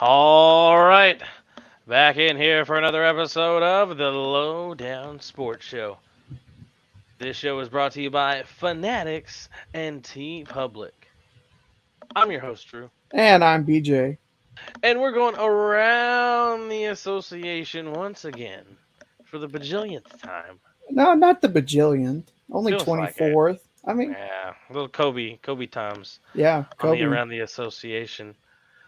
All right, back in here for another episode of the Lowdown Sports Show. This show is brought to you by Fanatics and T Public. I'm your host, Drew, And I'm BJ. and we're going around the association once again for the bajillionth time. No, not the bajillionth. Only Feels like it. 24th. I mean, Yeah, little Kobe times yeah, on the Kobe. around the association,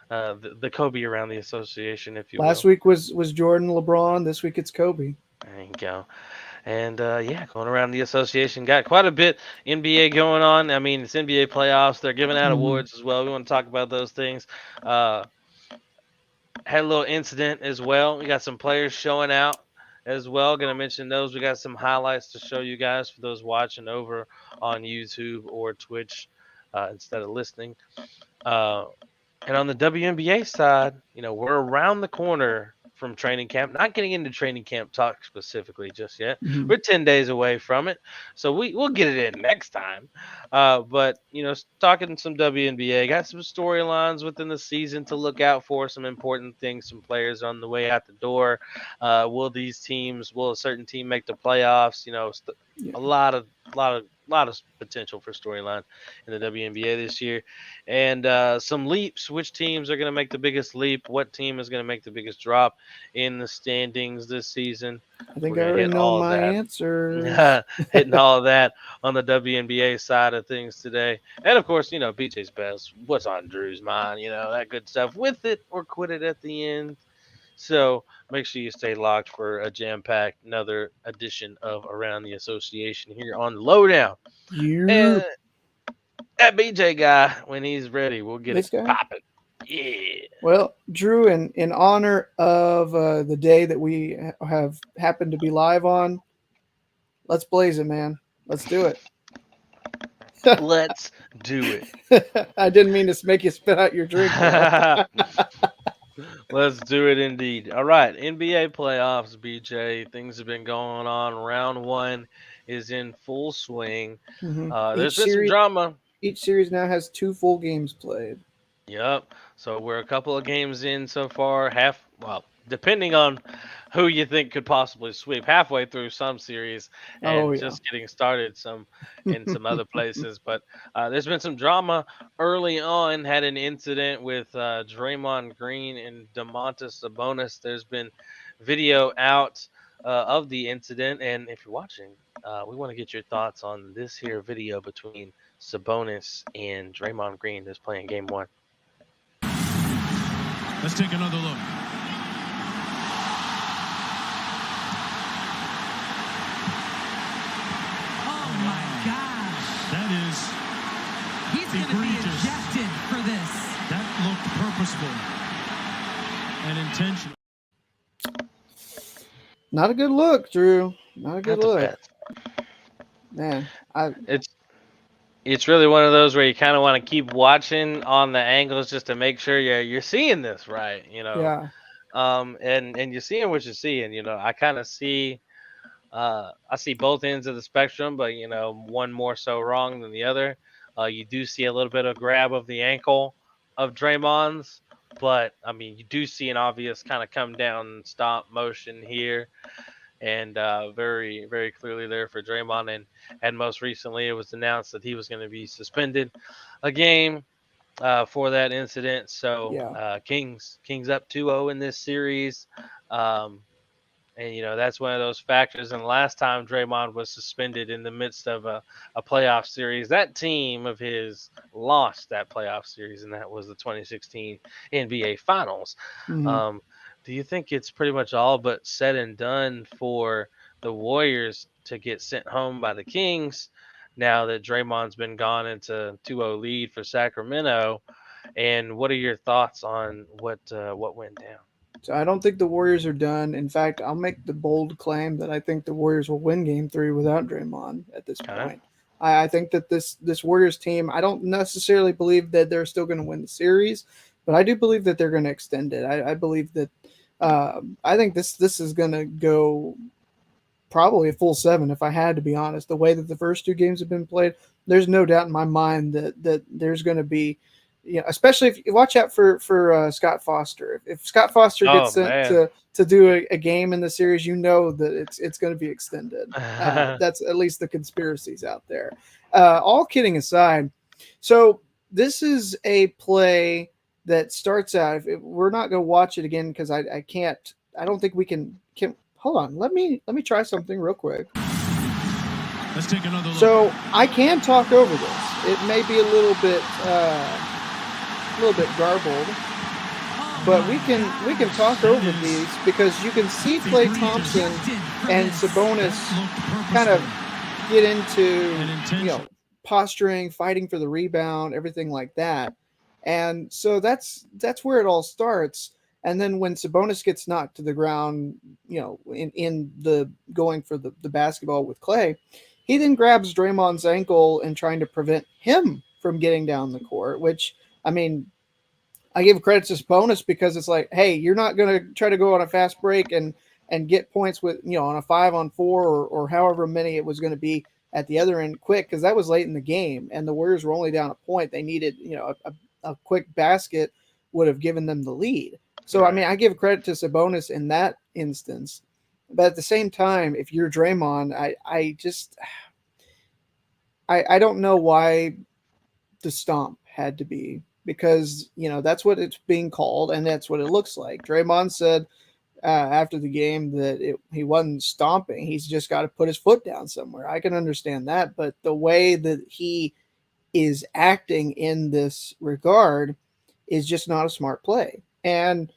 the Kobe around the association, if you Last will. week was Jordan, LeBron. This week it's Kobe. There you go. And yeah, going around the association, got quite a bit NBA going on. I mean, it's NBA playoffs. They're giving out Hmm. awards as well. We want to talk about those things. Uh, had a little incident as well. We got some players showing out as well. Going to mention those. We got some highlights to show you guys for those watching over on YouTube or Twitch instead of listening. Uh, and on the WNBA side, we're around the corner from training camp. Not getting into training camp talk specifically just yet. Hmm. We're 10 days away from it, so we'll get it in next time. But talking some WNBA, got some storylines within the season to look out for. Some important things, some players on the way out the door. Will a certain team make the playoffs? Yeah. A lot of potential for storyline in the WNBA this year, and some leaps. Which teams are going to make the biggest leap? What team is going to make the biggest drop in the standings this season? I We're think I going to already hit know all of my that, answers. hitting all of that on the WNBA side of things today, and of course, BJ's best. What's on Drew's mind? That good stuff. With it or quit it at the end. So make sure you stay locked for a jam-packed another edition of Around the Association here on Lowdown. You, And that BJ guy, when he's ready, we'll get it this guy. popping. Yeah. Well, Drew, in honor of the day that we have happened to be live on, let's blaze it, man. Let's do it. Let's do I didn't mean to make you spit out your drink there. it. Let's do it indeed. All right, NBA playoffs, BJ. Things have been going on. Round one is in full swing. Hmm. There's been some drama. Each series now has two full games played. Yep. So we're a couple of games in so far. Depending on who you think could possibly sweep, halfway through some series Oh and yeah. just getting started some in some other places. But there's been some drama early on. Had an incident with Draymond Green and Domantas Sabonis. There's been video out of the incident, and if you're watching, we want to get your thoughts on this here video between Sabonis and Draymond Green that's playing game one. Let's take another look. Oh my gosh. That is He's going to be egregious. ejected for this. That looked purposeful and intentional. Not a good look, Drew. Not a good Not the look. best. Man, It's really one of those where you kind of want to keep watching on the angles just to make sure you're seeing this right, yeah. and you're seeing what you're seeing. I kind of see I see both ends of the spectrum, but one more so wrong than the other. You do see a little bit of grab of the ankle of Draymond's, but I mean you do see an obvious kind of come down stomp motion here, and very very clearly there for Draymond. And most recently, it was announced that he was going to be suspended a game for that incident. So Yeah. Kings up 2-0 in this series. Um, and that's one of those factors. And last time Draymond was suspended in the midst of a playoff series, that team of his lost that playoff series, and that was the 2016 NBA Finals. Hmm. Um, do you think it's pretty much all but said and done for the Warriors to get sent home by the Kings now that Draymond's been gone into 2-0 lead for Sacramento? And what are your thoughts on what went down? So I don't think the Warriors are done. In fact, I'll make the bold claim that I think the Warriors will win Game 3 without Draymond at this Okay. point. I think that this Warriors team, I don't necessarily believe that they're still going to win the series, but I do believe that they're going to extend it. I believe that I think this is going to go probably a full 7 if I had to be honest. The way that the first two games have been played, there's no doubt in my mind that there's going to be especially if you watch out for Scott Foster. If Scott Foster gets sent to do a game in the series, that it's going to be extended. That's at least the conspiracies out there. All kidding aside, so this is a play that starts out. We're not going to watch it again because I can't. I don't think we can. Hold on. Let me try something real quick. Let's take another look. So I can talk over this. It may be a little bit garbled, but we can talk over these because you can see Klay Thompson and Sabonis kind of get into posturing, fighting for the rebound, everything like that. And so that's where it all starts. And then when Sabonis gets knocked to the ground, in the going for the basketball with Klay, he then grabs Draymond's ankle and trying to prevent him from getting down the court, which, I mean, I give credit to Sabonis because it's like, hey, you're not going to try to go on a fast break and get points with, on a 5-on-4 or however many it was going to be at the other end quick, because that was late in the game and the Warriors were only down a point. They needed, a quick basket would have given them the lead. So, I mean, I give credit to Sabonis in that instance. But at the same time, if you're Draymond, I don't know why the stomp had to be, because, that's what it's being called and that's what it looks like. Draymond said after the game that he wasn't stomping. He's just got to put his foot down somewhere. I can understand that. But the way that he is acting in this regard is just not a smart play. And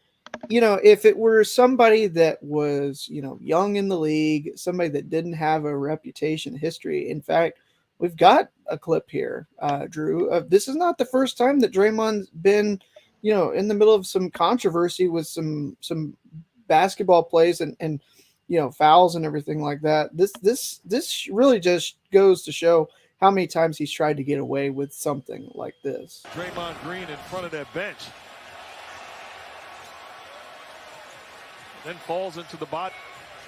if it were somebody that was, young in the league, somebody that didn't have a reputation history. In fact, we've got a clip here, Drew. This is not the first time that Draymond's been, in the middle of some controversy with some basketball plays and fouls and everything like that. This really just goes to show how many times he's tried to get away with something like this. Draymond Green in front of that bench. Then falls into the bot.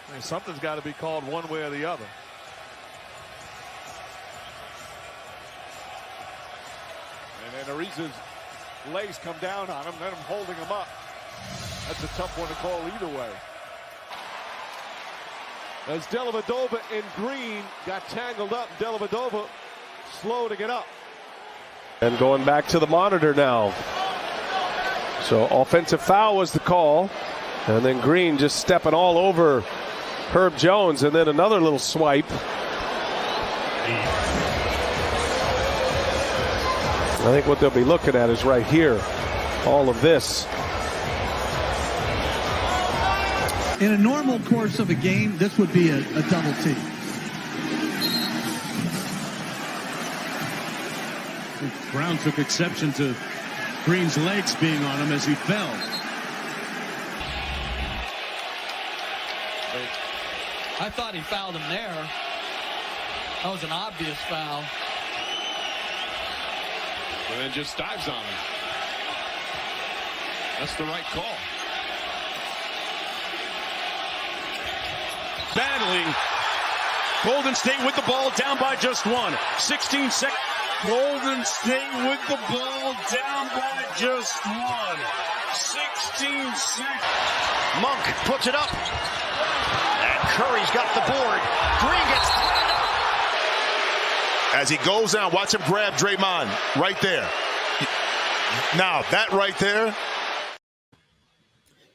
I mean, something's got to be called one way or the other. And then Ariza's legs come down on him, then him holding him up. That's a tough one to call either way. As Dellavedova and Green got tangled up, Dellavedova slow to get up. And going back to the monitor now. So offensive foul was the call. And then Green just stepping all over Herb Jones, and then another little swipe. I think what they'll be looking at is right here, all of this. In a normal course of a game, this would be a double team. Brown took exception to Green's legs being on him as he fell. I thought he fouled him there. That was an obvious foul. And then just dives on him. That's the right call. Battling. Golden State with the ball, down by just one. 16 seconds. Golden State with the ball, down by just one. 16 seconds. Monk puts it up. And Curry's got the board. Green gets tied up. As he goes down, watch him grab Draymond right there. Now, that right there.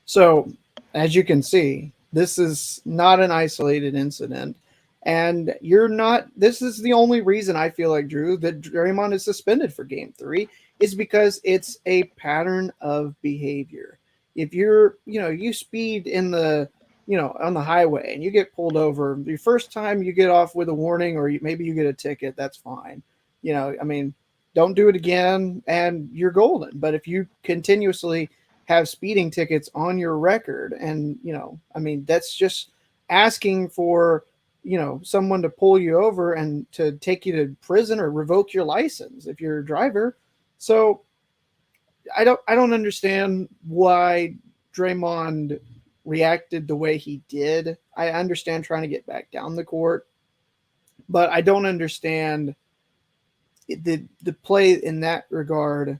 So, as you can see, this is not an isolated incident. And this is the only reason I feel like, Drew, that Draymond is suspended for game 3 is because it's a pattern of behavior. If you speed in the, on the highway and you get pulled over, the first time you get off with a warning or maybe you get a ticket, that's fine. Don't do it again and you're golden. But if you continuously have speeding tickets on your record and, that's just asking for, someone to pull you over and to take you to prison or revoke your license if you're a driver. So I don't understand why Draymond reacted the way he did. I understand trying to get back down the court, but I don't understand the play in that regard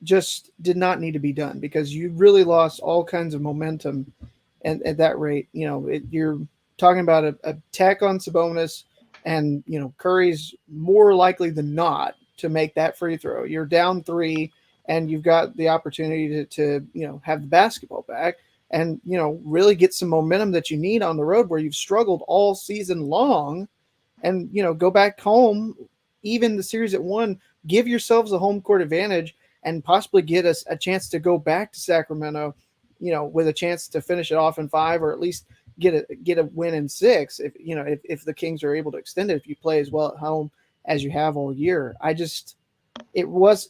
just did not need to be done because you really lost all kinds of momentum and at that rate. You're talking about a tack on Sabonis, and Curry's more likely than not to make that free throw. You're down 3, and you've got the opportunity to have the basketball back and really get some momentum that you need on the road where you've struggled all season long, and go back home, even the series at 1, give yourselves a home court advantage and possibly get us a chance to go back to Sacramento, with a chance to finish it off in 5 or at least get a win in 6 if the Kings are able to extend it, if you play as well at home as you have all year.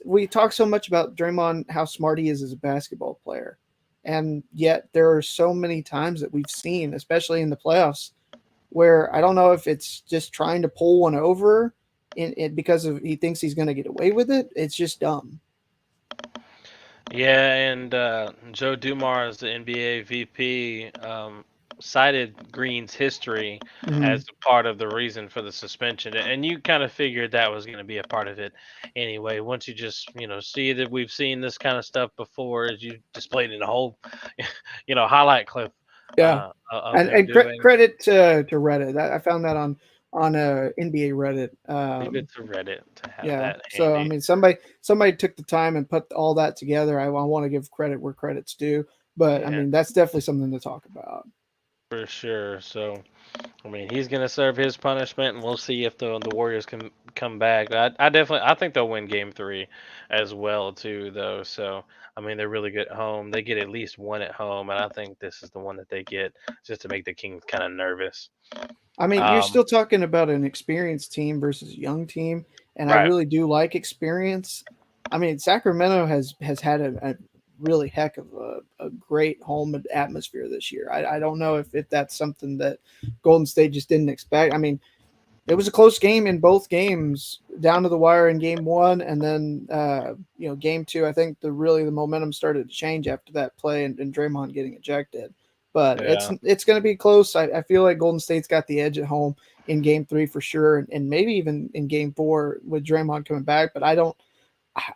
We talk so much about Draymond, how smart he is as a basketball player, and yet there are so many times that we've seen, especially in the playoffs, where I don't know if it's just trying to pull one over because he thinks he's going to get away with it. It's just dumb. Yeah, and Joe Dumars, the NBA VP, cited Green's history as part of the reason for the suspension, and you kind of figured that was going to be a part of it anyway. Once you just see that we've seen this kind of stuff before, as you displayed in a whole highlight clip. Yeah, and credit to Reddit. I found that on NBA Reddit. Leave it to Reddit to have yeah, that. So handy. I mean, somebody took the time and put all that together. I want to give credit where credit's due, but I memean that's definitely something to talk about. For sure. So, I mean, he's going to serve his punishment, and we'll see if the Warriors can come back. I think they'll win Game 3 as well too, though. So, I mean, they're really good at home. They get at least one at home, and I think this is the one that they get just to make the Kings kind of nervous. I mean, you're still talking about an experienced team versus a young team, and I really do like experience. I mean, Sacramento has had a really heck of a great home atmosphere this year. I don't know if that's something that Golden State just didn't expect. I mean, it was a close game in both games, down to the wire in Game 1, and then Game 2. I think the momentum started to change after that play and Draymond getting ejected. But it's going to be close. I feel like Golden State's got the edge at home in Game 3 for sure, and maybe even in Game 4 with Draymond coming back. But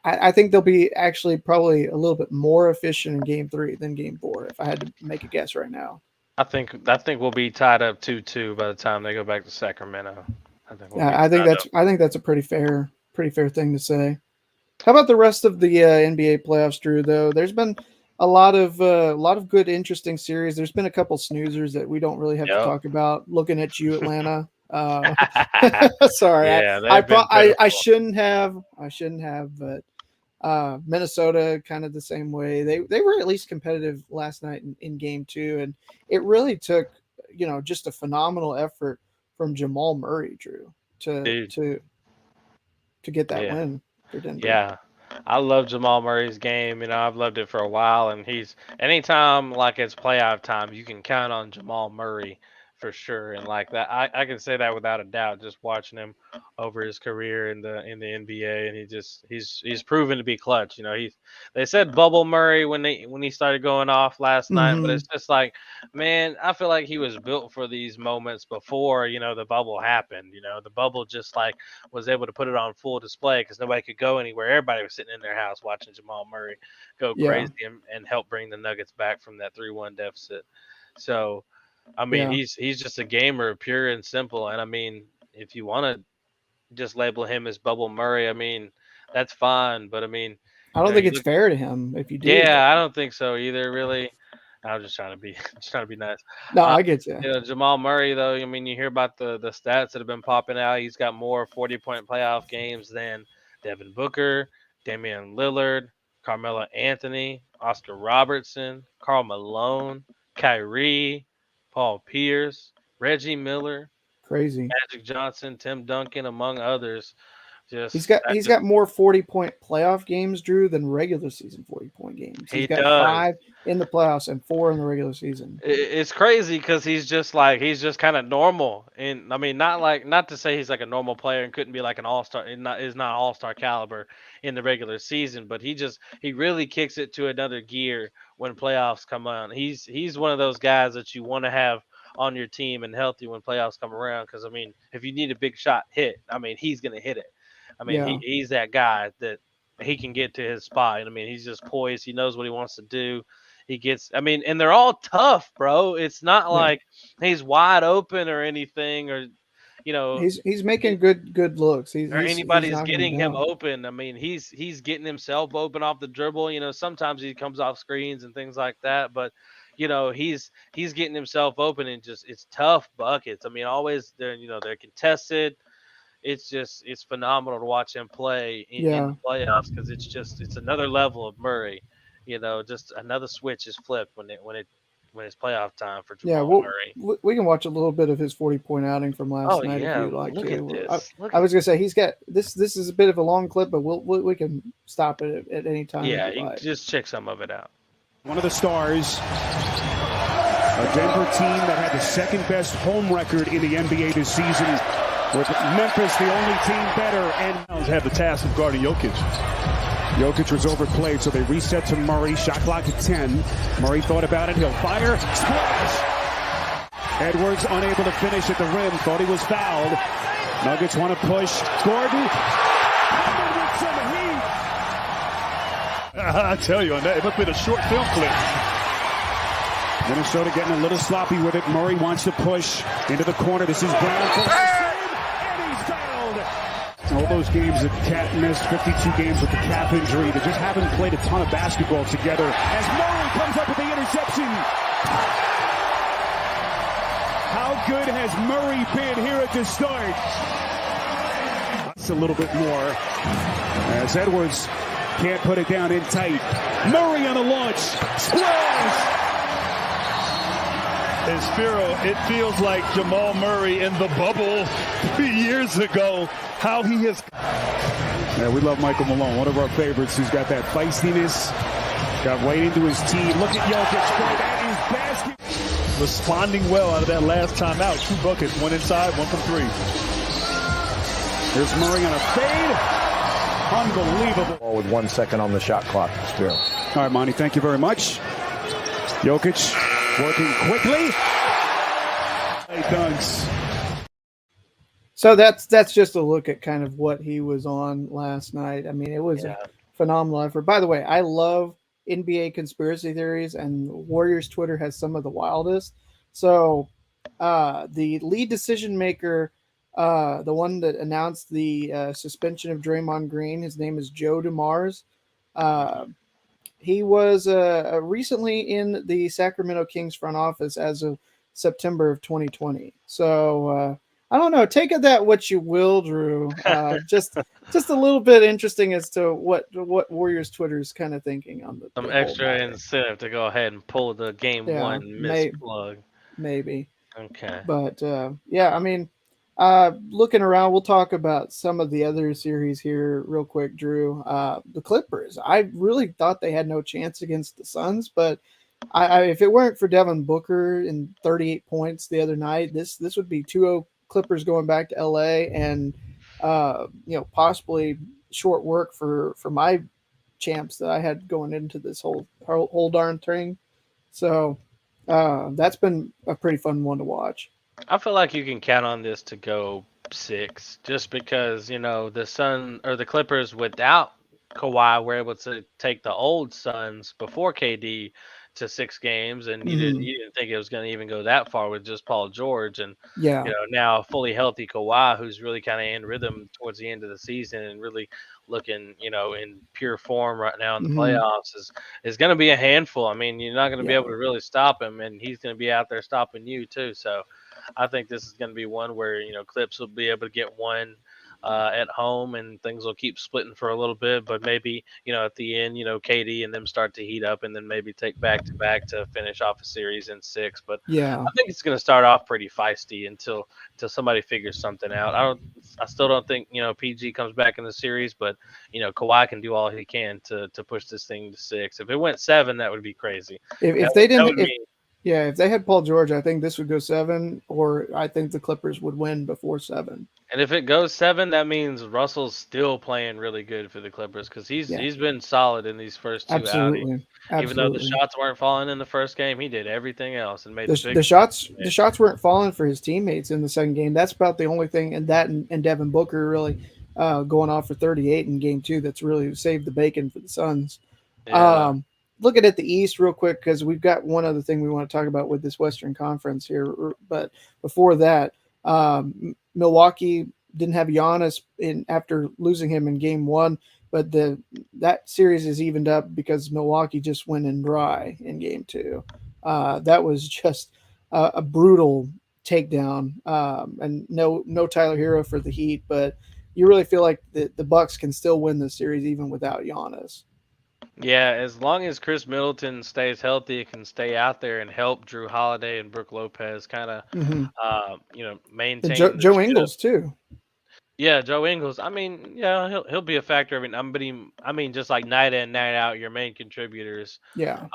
I think they'll be actually probably a little bit more efficient in Game 3 than Game 4, if I had to make a guess right now. I think we'll be tied up 2-2 by the time they go back to Sacramento. I think that's a pretty fair thing to say. How about the rest of the NBA playoffs, Drew? Though there's been a lot of good, interesting series. There's been a couple snoozers that we don't really have to talk about. Looking at you, Atlanta. Sorry, I shouldn't have, but Minnesota kind of the same way. They were at least competitive last night in Game 2, and it really took just a phenomenal effort from Jamal Murray, Drew, to get that win for Denver. Yeah. I love Jamal Murray's game. I've loved it for a while, and he's anytime like it's playoff time, you can count on Jamal Murray for sure. And like that, I can say that without a doubt. Just watching him over his career in the NBA, and he's proven to be clutch. They said Bubble Murray when he started going off last night, but it's just like, man, I feel like he was built for these moments before the bubble happened. The bubble just like was able to put it on full display because nobody could go anywhere. Everybody was sitting in their house watching Jamal Murray go crazy and help bring the Nuggets back from that 3-1 deficit. So, I mean, he's just a gamer, pure and simple. And I mean, if you want to just label him as Bubble Murray, I mean, that's fine. But I mean, I don't think it's fair to him if you do. Yeah, I don't think so either. Really, I'm just trying to be nice. No, I get you. Jamal Murray, though. I mean, you hear about the stats that have been popping out. He's got more 40-point playoff games than Devin Booker, Damian Lillard, Carmelo Anthony, Oscar Robertson, Karl Malone, Kyrie, Paul Pierce, Reggie Miller, crazy, Magic Johnson, Tim Duncan, among others. He's got more 40-point playoff games, Drew, than regular season 40-point games. He's got 5 in the playoffs and 4 in the regular season. It's crazy because he's just kind of normal, and I mean not to say he's like a normal player and couldn't be like an all-star. Is not all-star caliber in the regular season, but he really kicks it to another gear when playoffs come on. He's one of those guys that you want to have on your team and healthy when playoffs come around. Because I mean, if you need a big shot hit, I mean he's gonna hit it. I mean he's that guy that he can get to his spot. I mean, he's just poised. He knows what he wants to do. He gets. I mean, and they're all tough, bro. It's not like he's wide open or anything, or he's making good looks. Anybody's getting him down. open. I mean, he's getting himself open off the dribble. Sometimes he comes off screens and things like that, but he's getting himself open, and just it's tough buckets. I mean, always they're contested. It's phenomenal to watch him play in the playoffs, because it's another level of Murray. Just another switch is flipped when it's playoff time for Jamal Murray. We can watch a little bit of his 40-point outing from last night if you'd like Look to. At this. I was gonna say he's got this. This is a bit of a long clip, but we can stop it at any time. Yeah, you can just check some of it out. One of the stars, a Denver team that had the second best home record in the NBA this season, with Memphis the only team better, and had the task of guarding Jokic. Jokic was overplayed, so they reset to Murray. Shot clock at 10. Murray thought about it. He'll fire. Splash! Edwards unable to finish at the rim. Thought he was fouled. Nuggets want to push. Gordon. With some heat. I tell you, on that, it must be a short film clip. Minnesota getting a little sloppy with it. Murray wants to push into the corner. This is Brown. And he's fouled. All those games that Cat missed, 52 games with the calf injury. They just haven't played a ton of basketball together. As Murray comes up with the interception. How good has Murray been here at the start? That's a little bit more. As Edwards can't put it down in tight. Murray on a launch. Splash! And Spiro, it feels like Jamal Murray in the bubble 3 years ago. How he has. Yeah, we love Michael Malone, one of our favorites, who's got that feistiness, got right into his team. Look at Jokic, that is basket. Responding well out of that last timeout. 2 buckets, 1 inside, 1 from 3. There's Murray on a fade. Unbelievable. With 1 second on the shot clock, Spiro. All right, Monty, thank you very much. Jokic working quickly. He dunks. So that's just a look at kind of what he was on last night. I mean, it was a phenomenal effort. By the way, I love NBA conspiracy theories, and Warriors Twitter has some of the wildest. So the lead decision maker, the one that announced the suspension of Draymond Green, his name is Joe DeMars. He was recently in the Sacramento Kings front office as of September of 2020. So I don't know. Take it that what you will, Drew. Just a little bit interesting as to what Warriors Twitter is kind of thinking on the some extra incentive to go ahead and pull the game one miss plug. Maybe. Okay. But I mean, looking around, we'll talk about some of the other series here real quick, Drew. The Clippers. I really thought they had no chance against the Suns, but if it weren't for Devin Booker and 38 points the other night, this would be 2-0 Clippers going back to LA, and possibly short work for my champs that I had going into this whole darn thing. So that's been a pretty fun one to watch. I feel like you can count on this to go 6, just because the Clippers without Kawhi were able to take the old Suns before KD to 6 games, and you didn't think it was going to even go that far with just Paul George, and now a fully healthy Kawhi, who's really kind of in rhythm towards the end of the season and really looking in pure form right now in the playoffs is going to be a handful. I mean, you're not going to be able to really stop him, and he's going to be out there stopping you too. So I think this is going to be one where Clips will be able to get one at home, and things will keep splitting for a little bit, but maybe at the end KD and them start to heat up, and then maybe take back to back to finish off a series in 6. But I think it's going to start off pretty feisty until somebody figures something out. I still don't think PG comes back in the series, but Kawhi can do all he can to push this thing to 6. If it went 7, that would be crazy. If they didn't if they had Paul George, I think this would go 7, or I think the Clippers would win before 7. And if it goes 7, that means Russell's still playing really good for the Clippers, because he's been solid in these first 2 outings. Even though the shots weren't falling in the first game, he did everything else and made the shots. The shots weren't falling for his teammates in the second game. That's about the only thing, and Devin Booker really going off for 38 in game 2. That's really saved the bacon for the Suns. Yeah. Looking at the East real quick, because we've got one other thing we want to talk about with this Western Conference here. But before that, Milwaukee didn't have Giannis after losing him in game 1, but that series is evened up because Milwaukee just went in dry in game 2. That was just a brutal takedown, and no Tyler Hero for the Heat, but you really feel like the Bucks can still win this series even without Giannis. Yeah, as long as Chris Middleton stays healthy, can stay out there and help Drew Holiday and Brook Lopez kind of, And maintain the Joe ship. Ingles too. Yeah, Joe Ingles. I mean, yeah, he'll be a factor. I mean, just like night in, night out, your main contributors. Yeah.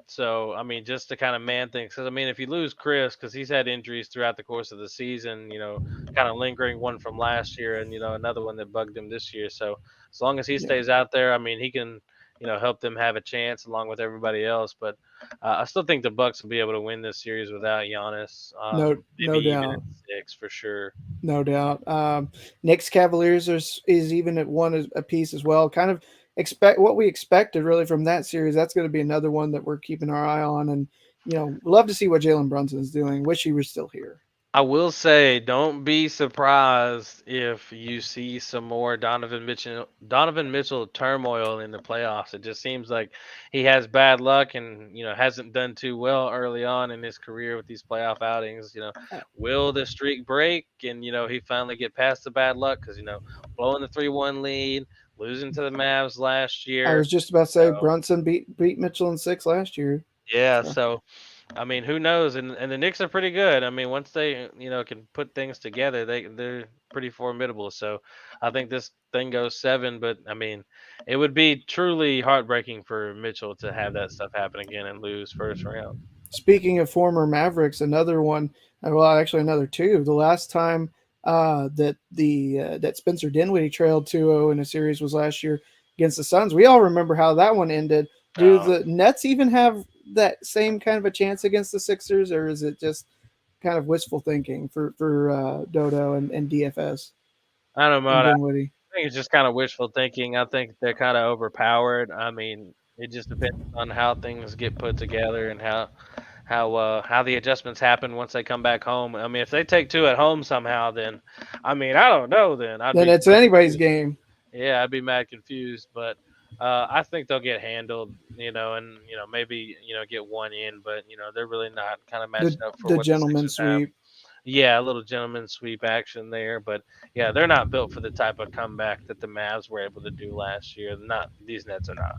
So, I mean, just to kind of man things, because I mean, if you lose Chris, because he's had injuries throughout the course of the season, kind of lingering one from last year, and another one that bugged him this year. So, as long as he stays out there, I mean, he can, help them have a chance along with everybody else. But I still think the Bucks will be able to win this series without Giannis. No Maybe even doubt. at 6 for sure. No doubt. Knicks Cavaliers is even at 1 apiece as well. Kind of expect what we expected really from that series. That's going to be another one that we're keeping our eye on, and love to see what Jalen Brunson is doing. Wish he was still here. I will say, don't be surprised if you see some more Donovan Mitchell turmoil in the playoffs. It just seems like he has bad luck and hasn't done too well early on in his career with these playoff outings. Will the streak break and he finally get past the bad luck because blowing the 3-1 lead, losing to the Mavs last I year. was just about to say Brunson beat Mitchell in 6 last year. Yeah, so I mean, who knows? And the Knicks are pretty good. I mean, once they can put things together, they're pretty formidable. So I think this thing goes 7. But I mean, it would be truly heartbreaking for Mitchell to have that stuff happen again and lose first round. Speaking of former Mavericks, another one. Well, actually, another 2. The last time that Spencer Dinwiddie trailed 2-0 in a series was last year against the Suns. We all remember how that one ended. Do the Nets even have that same kind of a chance against the Sixers, or is it just kind of wistful thinking for Dodo and DFS? I don't know. And I Dinwiddie? think it's just kind of wishful thinking. I think they're kind of overpowered. I mean, it just depends on how things get put together and how the adjustments happen once they come back home. I mean, if they take 2 at home somehow, then I mean, I don't know. Then It's anybody's game. Yeah, I'd be mad confused, but I think they'll get handled, and maybe get one in, but they're really not kind of matching up for the what gentleman Sixers have. sweep. Yeah, a little gentleman sweep action there, but yeah, they're not built for the type of comeback that the Mavs were able to do last year. Not these Nets are not.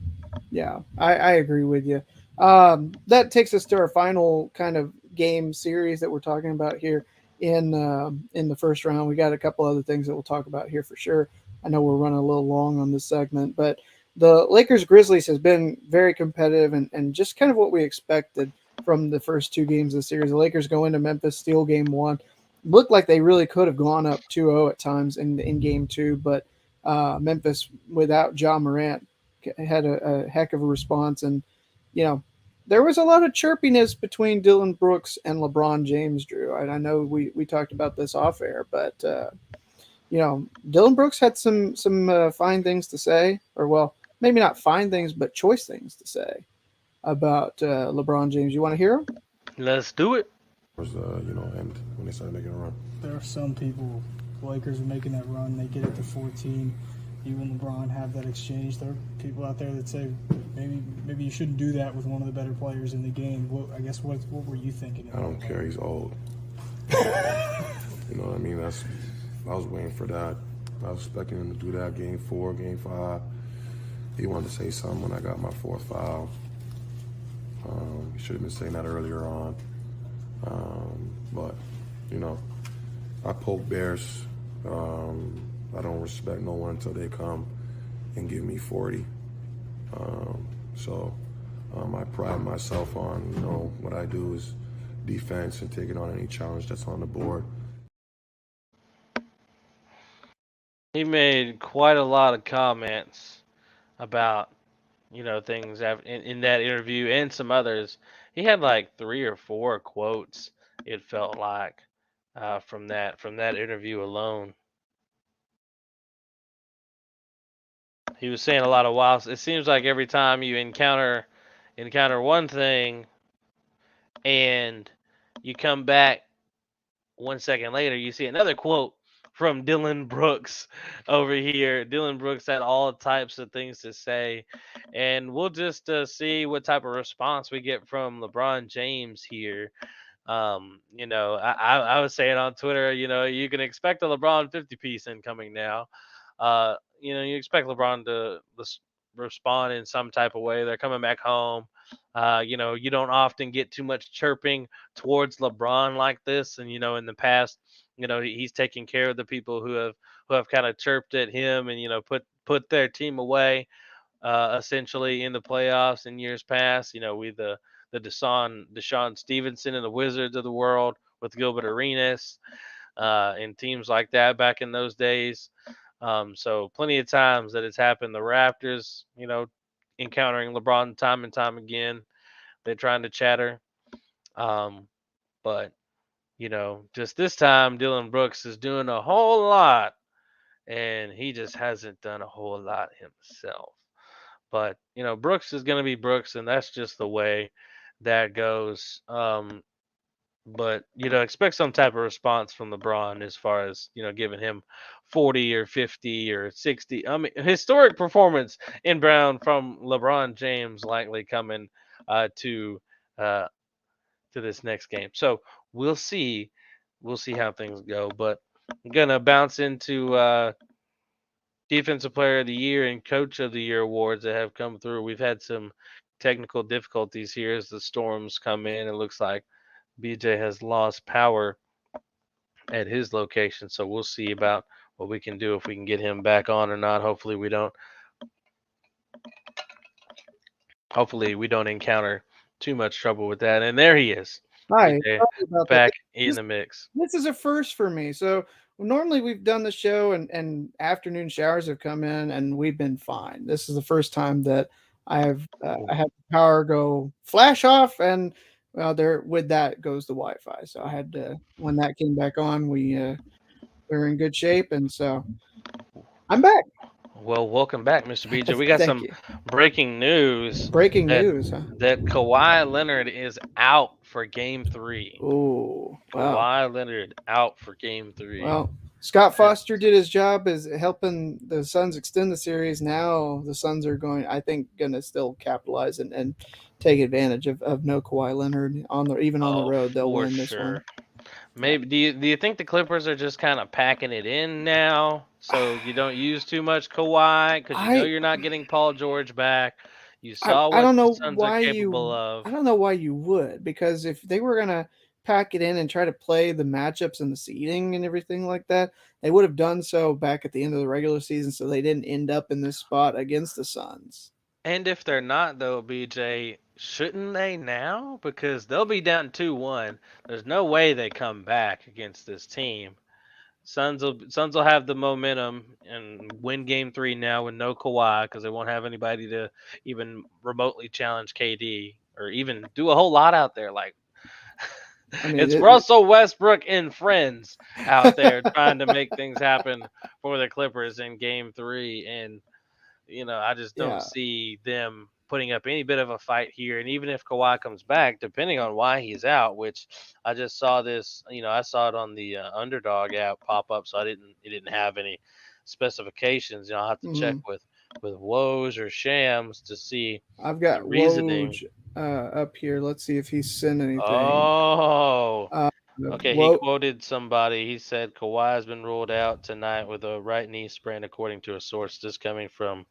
Yeah, I agree with you. That takes us to our final kind of game series that we're talking about here in the first round. We got a couple other things that we'll talk about here for sure. I know we're running a little long on this segment, but the Lakers Grizzlies has been very competitive and just kind of what we expected from the first 2 games of the series. The Lakers go into Memphis, steal game 1. Looked like they really could have gone up 2-0 at times in game 2, but Memphis without Ja Morant had a heck of a response. And, there was a lot of chirpiness between Dillon Brooks and LeBron James, Drew. I know we talked about this off air, but, Dillon Brooks had some fine things to say, or well, maybe not fine things, but choice things to say about LeBron James. You want to hear him? Let's do it. And when they started making a run. There are some people, the Lakers are making that run, they get it to 14. You and LeBron have that exchange. There are people out there that say maybe you shouldn't do that with one of the better players in the game. I guess what were you thinking? I don't care. He's old. You know what I mean? I was waiting for that. I was expecting him to do that game 4, game 5. He wanted to say something when I got my 4th foul. He should have been saying that earlier on. But, I poke bears. I don't respect no one until they come and give me 40. I pride myself on, what I do is defense and taking on any challenge that's on the board. He made quite a lot of comments about, things in that interview and some others. He had like 3 or 4 quotes, it felt like, from that interview alone. he was saying a lot of wild. It seems like every time you encounter one thing, and you come back 1 second later, you see another quote from Dylan Brooks over here. Dylan Brooks had all types of things to say, and we'll just see what type of response we get from LeBron James here. I was saying on Twitter, you can expect a LeBron 50 piece incoming now. You expect LeBron to respond in some type of way. They're coming back home. You don't often get too much chirping towards LeBron like this. And, in the past, he's taking care of the people who have kind of chirped at him and, put their team away, essentially in the playoffs in years past. We the Deshaun Stevenson and the Wizards of the world with Gilbert Arenas, and teams like that back in those days. So plenty of times that it's happened. The Raptors, encountering LeBron time and time again. They're trying to chatter. But, just this time, Dylan Brooks is doing a whole lot, and he just hasn't done a whole lot himself. But, Brooks is going to be Brooks, and that's just the way that goes. But expect some type of response from LeBron as far as giving him 40 or 50 or 60. I mean, historic performance inbound from LeBron James likely coming to this next game. So we'll see how things go. But I'm gonna bounce into Defensive Player of the Year and Coach of the Year awards that have come through. We've had some technical difficulties here as the storms come in. It looks like BJ has lost power at his location, so we'll see about what we can do if we can get him back on or not. Hopefully we don't encounter too much trouble with that. And there he is. Hi, BJ, sorry about back that. in the mix. This is a first for me. So normally we've done the show and afternoon showers have come in and we've been fine. This is the first time that I had the power go flash off, and there with that goes the Wi-Fi. So I had to, when that came back on, we're in good shape, and so I'm back. Well, welcome back, Mr. BJ. We got some breaking news. That Kawhi Leonard is out for Game 3. Oh, wow. Kawhi Leonard out for Game 3. Well, Scott Foster did his job as helping the Suns extend the series. Now the Suns are going to still capitalize and take advantage of no Kawhi Leonard on the road. They'll win this one. Maybe do you think the Clippers are just kind of packing it in now, so you don't use too much Kawhi because you're not getting Paul George back? You saw what the Suns are capable of. I don't know why you would, because if they were gonna pack it in and try to play the matchups and the seeding and everything like that, they would have done so back at the end of the regular season, so they didn't end up in this spot against the Suns. And if they're not, though, BJ, shouldn't they now? Because they'll be down 2-1. There's no way they come back against this team. Suns will have the momentum and win Game 3 now with no Kawhi, because they won't have anybody to even remotely challenge KD or even do a whole lot out there. Like, it's Russell Westbrook and friends out there trying to make things happen for the Clippers in Game 3, and I just don't see them putting up any bit of a fight here. And even if Kawhi comes back, depending on why he's out, which I just saw this, I saw it on the Underdog app pop up, so it didn't have any specifications. I'll have to check with Woj or Shams to see. I've got reasoning up here. Let's see if he's sent anything. Oh. Okay, he quoted somebody. He said Kawhi has been ruled out tonight with a right knee sprain, according to a source. This coming from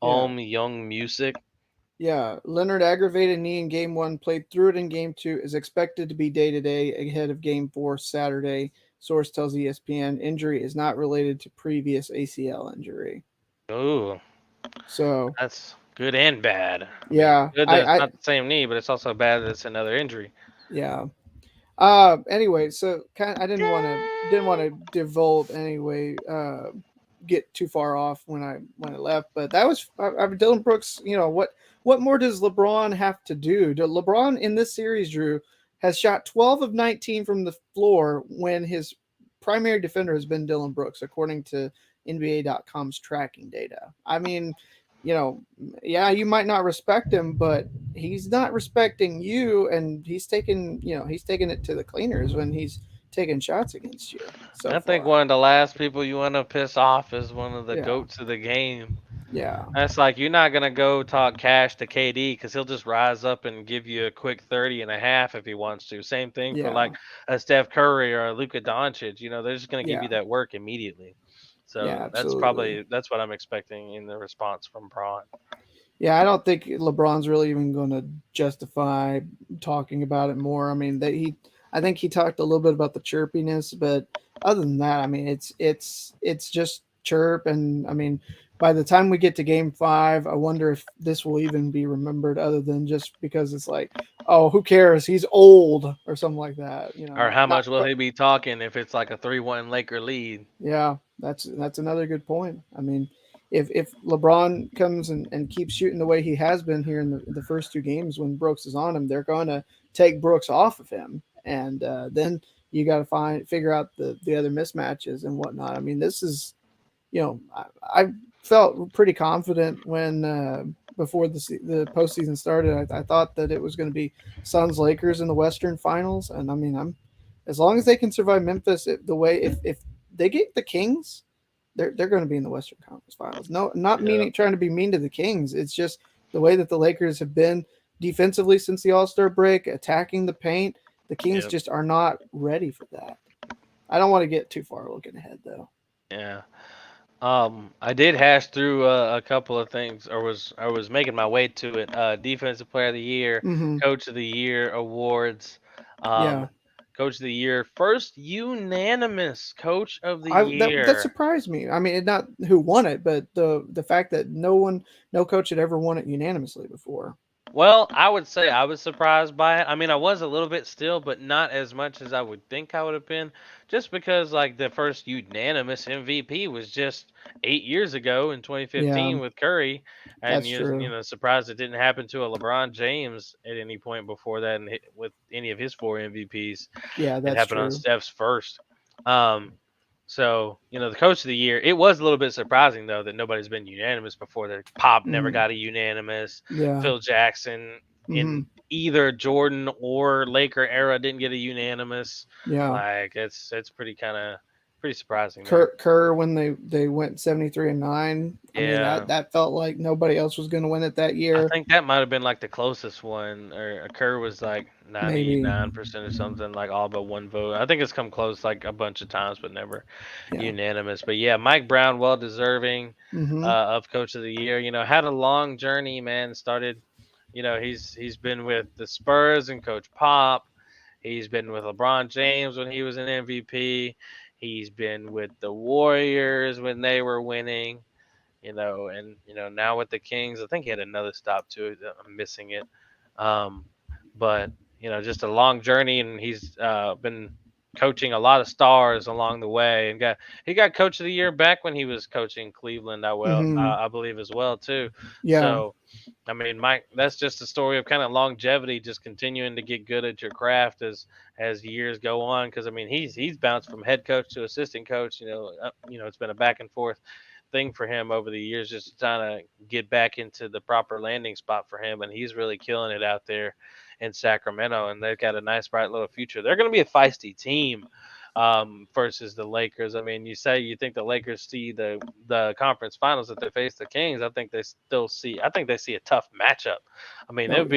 Young Music. Yeah, Leonard aggravated knee in Game 1, played through it in Game 2, is expected to be day-to-day ahead of Game 4 Saturday. Source tells ESPN injury is not related to previous ACL injury. Ooh. So that's good and bad. Yeah. Good that it's not the same knee, but it's also bad that it's another injury. Yeah. Anyway, so I didn't want to divulge anyway. Get too far off when I left, but that was Dylan Brooks. What more does LeBron have to do? LeBron in this series, Drew, has shot 12 of 19 from the floor when his primary defender has been Dylan Brooks, according to NBA.com's tracking data. I mean, yeah, you might not respect him, but he's not respecting you, and he's taking it to the cleaners when he's taking shots against you. I think one of the last people you want to piss off is one of the Yeah. goats of the game. Yeah. That's like, you're not going to go talk cash to KD because he'll just rise up and give you a quick 30 and a half if he wants to. Same thing for like a Steph Curry or a Luka Doncic. They're just going to give you that work immediately. So that's what I'm expecting in the response from Braun. Yeah, I don't think LeBron's really even going to justify talking about it more. I mean, I think he talked a little bit about the chirpiness, but other than that, I mean, it's just chirp. And I mean, by the time we get to Game 5, I wonder if this will even be remembered, other than just because it's like, oh, who cares? He's old or something like that. Or how much will he be talking if it's like a 3-1 Laker lead? Yeah, that's another good point. I mean, if LeBron comes and keeps shooting the way he has been here in the first 2 games when Brooks is on him, they're going to take Brooks off of him, and then you got to figure out the other mismatches and whatnot. I mean, this is, I felt pretty confident when before the postseason started. I thought that it was going to be Suns Lakers in the Western Finals, and I mean, as long as they can survive Memphis, if they get the Kings, they're going to be in the Western Conference Finals. No, not trying to be mean to the Kings. It's just the way that the Lakers have been defensively since the All-Star break, attacking the paint. The Kings just are not ready for that. I don't want to get too far looking ahead, though. Yeah. I did hash through a couple of things, or was making my way to it. Defensive Player of the Year, Coach of the Year awards. Coach of the Year, first unanimous Coach of the Year. That surprised me. I mean, not who won it, but the fact that no coach had ever won it unanimously before. Well, I would say I was surprised by it. I mean, I was a little bit still, but not as much as I would think I would have been, just because like the first unanimous MVP was just 8 years ago in 2015 with Curry, and That's true. Surprised it didn't happen to a LeBron James at any point before that, and with any of his 4 MVPs. Yeah, that's it happened true. on Steph's first. So, the Coach of the Year, it was a little bit surprising, though, that nobody's been unanimous before. That Pop never got a unanimous. Yeah. Phil Jackson in either Jordan or Laker era didn't get a unanimous. Yeah. Like, it's pretty surprising. Kerr when they went 73-9. I mean, that felt like nobody else was going to win it that year. I think that might have been like the closest one, or Kerr was like 99% or something, like all but one vote. I think it's come close like a bunch of times, but never unanimous. But yeah, Mike Brown, well deserving of Coach of the Year. Had a long journey, man. Started, he's been with the Spurs and Coach Pop. He's been with LeBron James when he was an MVP. He's been with the Warriors when they were winning, and now with the Kings. I think he had another stop too. I'm missing it. But just a long journey, and he's been coaching a lot of stars along the way, and he got Coach of the Year back when he was coaching Cleveland. I believe as well too. Yeah. So, I mean, Mike, that's just a story of kind of longevity, just continuing to get good at your craft as years go on. Because I mean, he's bounced from head coach to assistant coach. It's been a back and forth thing for him over the years, just trying to get back into the proper landing spot for him, and he's really killing it out there in Sacramento, and they've got a nice bright little future. They're going to be a feisty team versus the Lakers. I mean, you think the Lakers see the conference finals that they face the Kings. I think they see a tough matchup. I mean, it would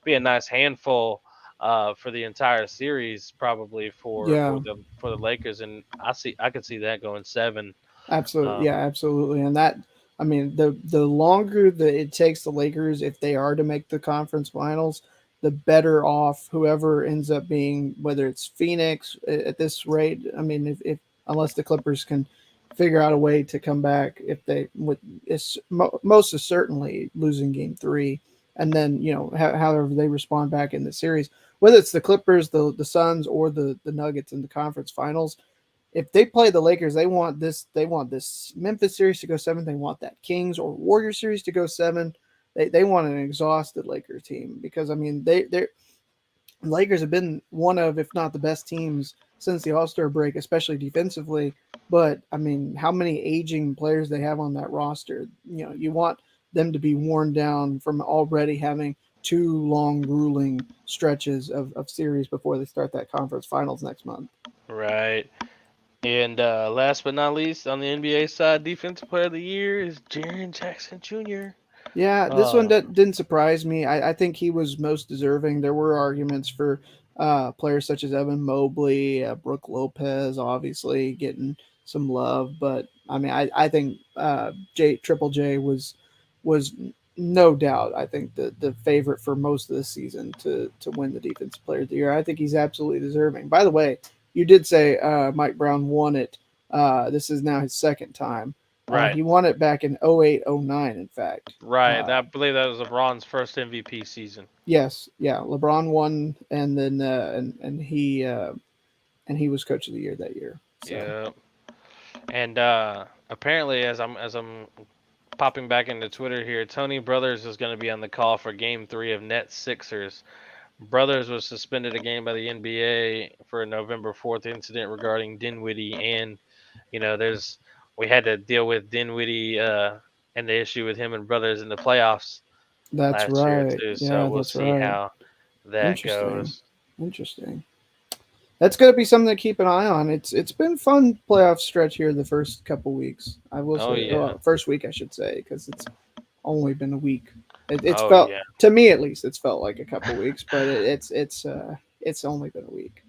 be a nice handful for the entire series, probably for the Lakers, and I could see that going 7. Absolutely, absolutely. And that, I mean, the longer that it takes the Lakers, if they are to make the conference finals, the better off whoever ends up being, whether it's Phoenix at this rate. I mean, if unless the Clippers can figure out a way to come back, if they most certainly losing Game 3, and then however they respond back in the series, whether it's the Clippers, the Suns, or the Nuggets in the conference finals. If they play the Lakers, they want this Memphis series to go 7. They want that Kings or Warriors series to go 7. They want an exhausted Lakers team, because I mean the Lakers have been one of, if not the best teams since the All-Star break, especially defensively. But I mean, how many aging players they have on that roster? You know, you want them to be worn down from already having 2 long, grueling stretches of series before they start that conference finals next month. Right. And last but not least, on the NBA side, Defensive Player of the Year is Jaren Jackson Jr. Yeah, this one didn't surprise me. I think he was most deserving. There were arguments for players such as Evan Mobley, Brooke Lopez, obviously getting some love, but I mean, I think Triple J was no doubt, I think, the favorite for most of the season to win the Defensive Player of the Year. I think he's absolutely deserving. By the way, you did say Mike Brown won it. This is now his second time. Right. He won it back in 08-09, in fact. Right. I believe that was LeBron's first MVP season. Yes. Yeah. LeBron won, and then and he was Coach of the Year that year. So. Yeah. And apparently, as I'm popping back into Twitter here, Tony Brothers is going to be on the call for Game 3 of Nets Sixers. Brothers was suspended a game by the NBA for a November 4th incident regarding Dinwiddie, and we had to deal with Dinwiddie and the issue with him and Brothers in the playoffs That's last year right. too. Yeah, So we'll that's see right. how that goes. Interesting. That's going to be something to keep an eye on. It's been fun playoff stretch here the first couple weeks. I will say, first week I should say, because it's only been a week. It's felt to me at least. It's felt like a couple weeks, but it's only been a week.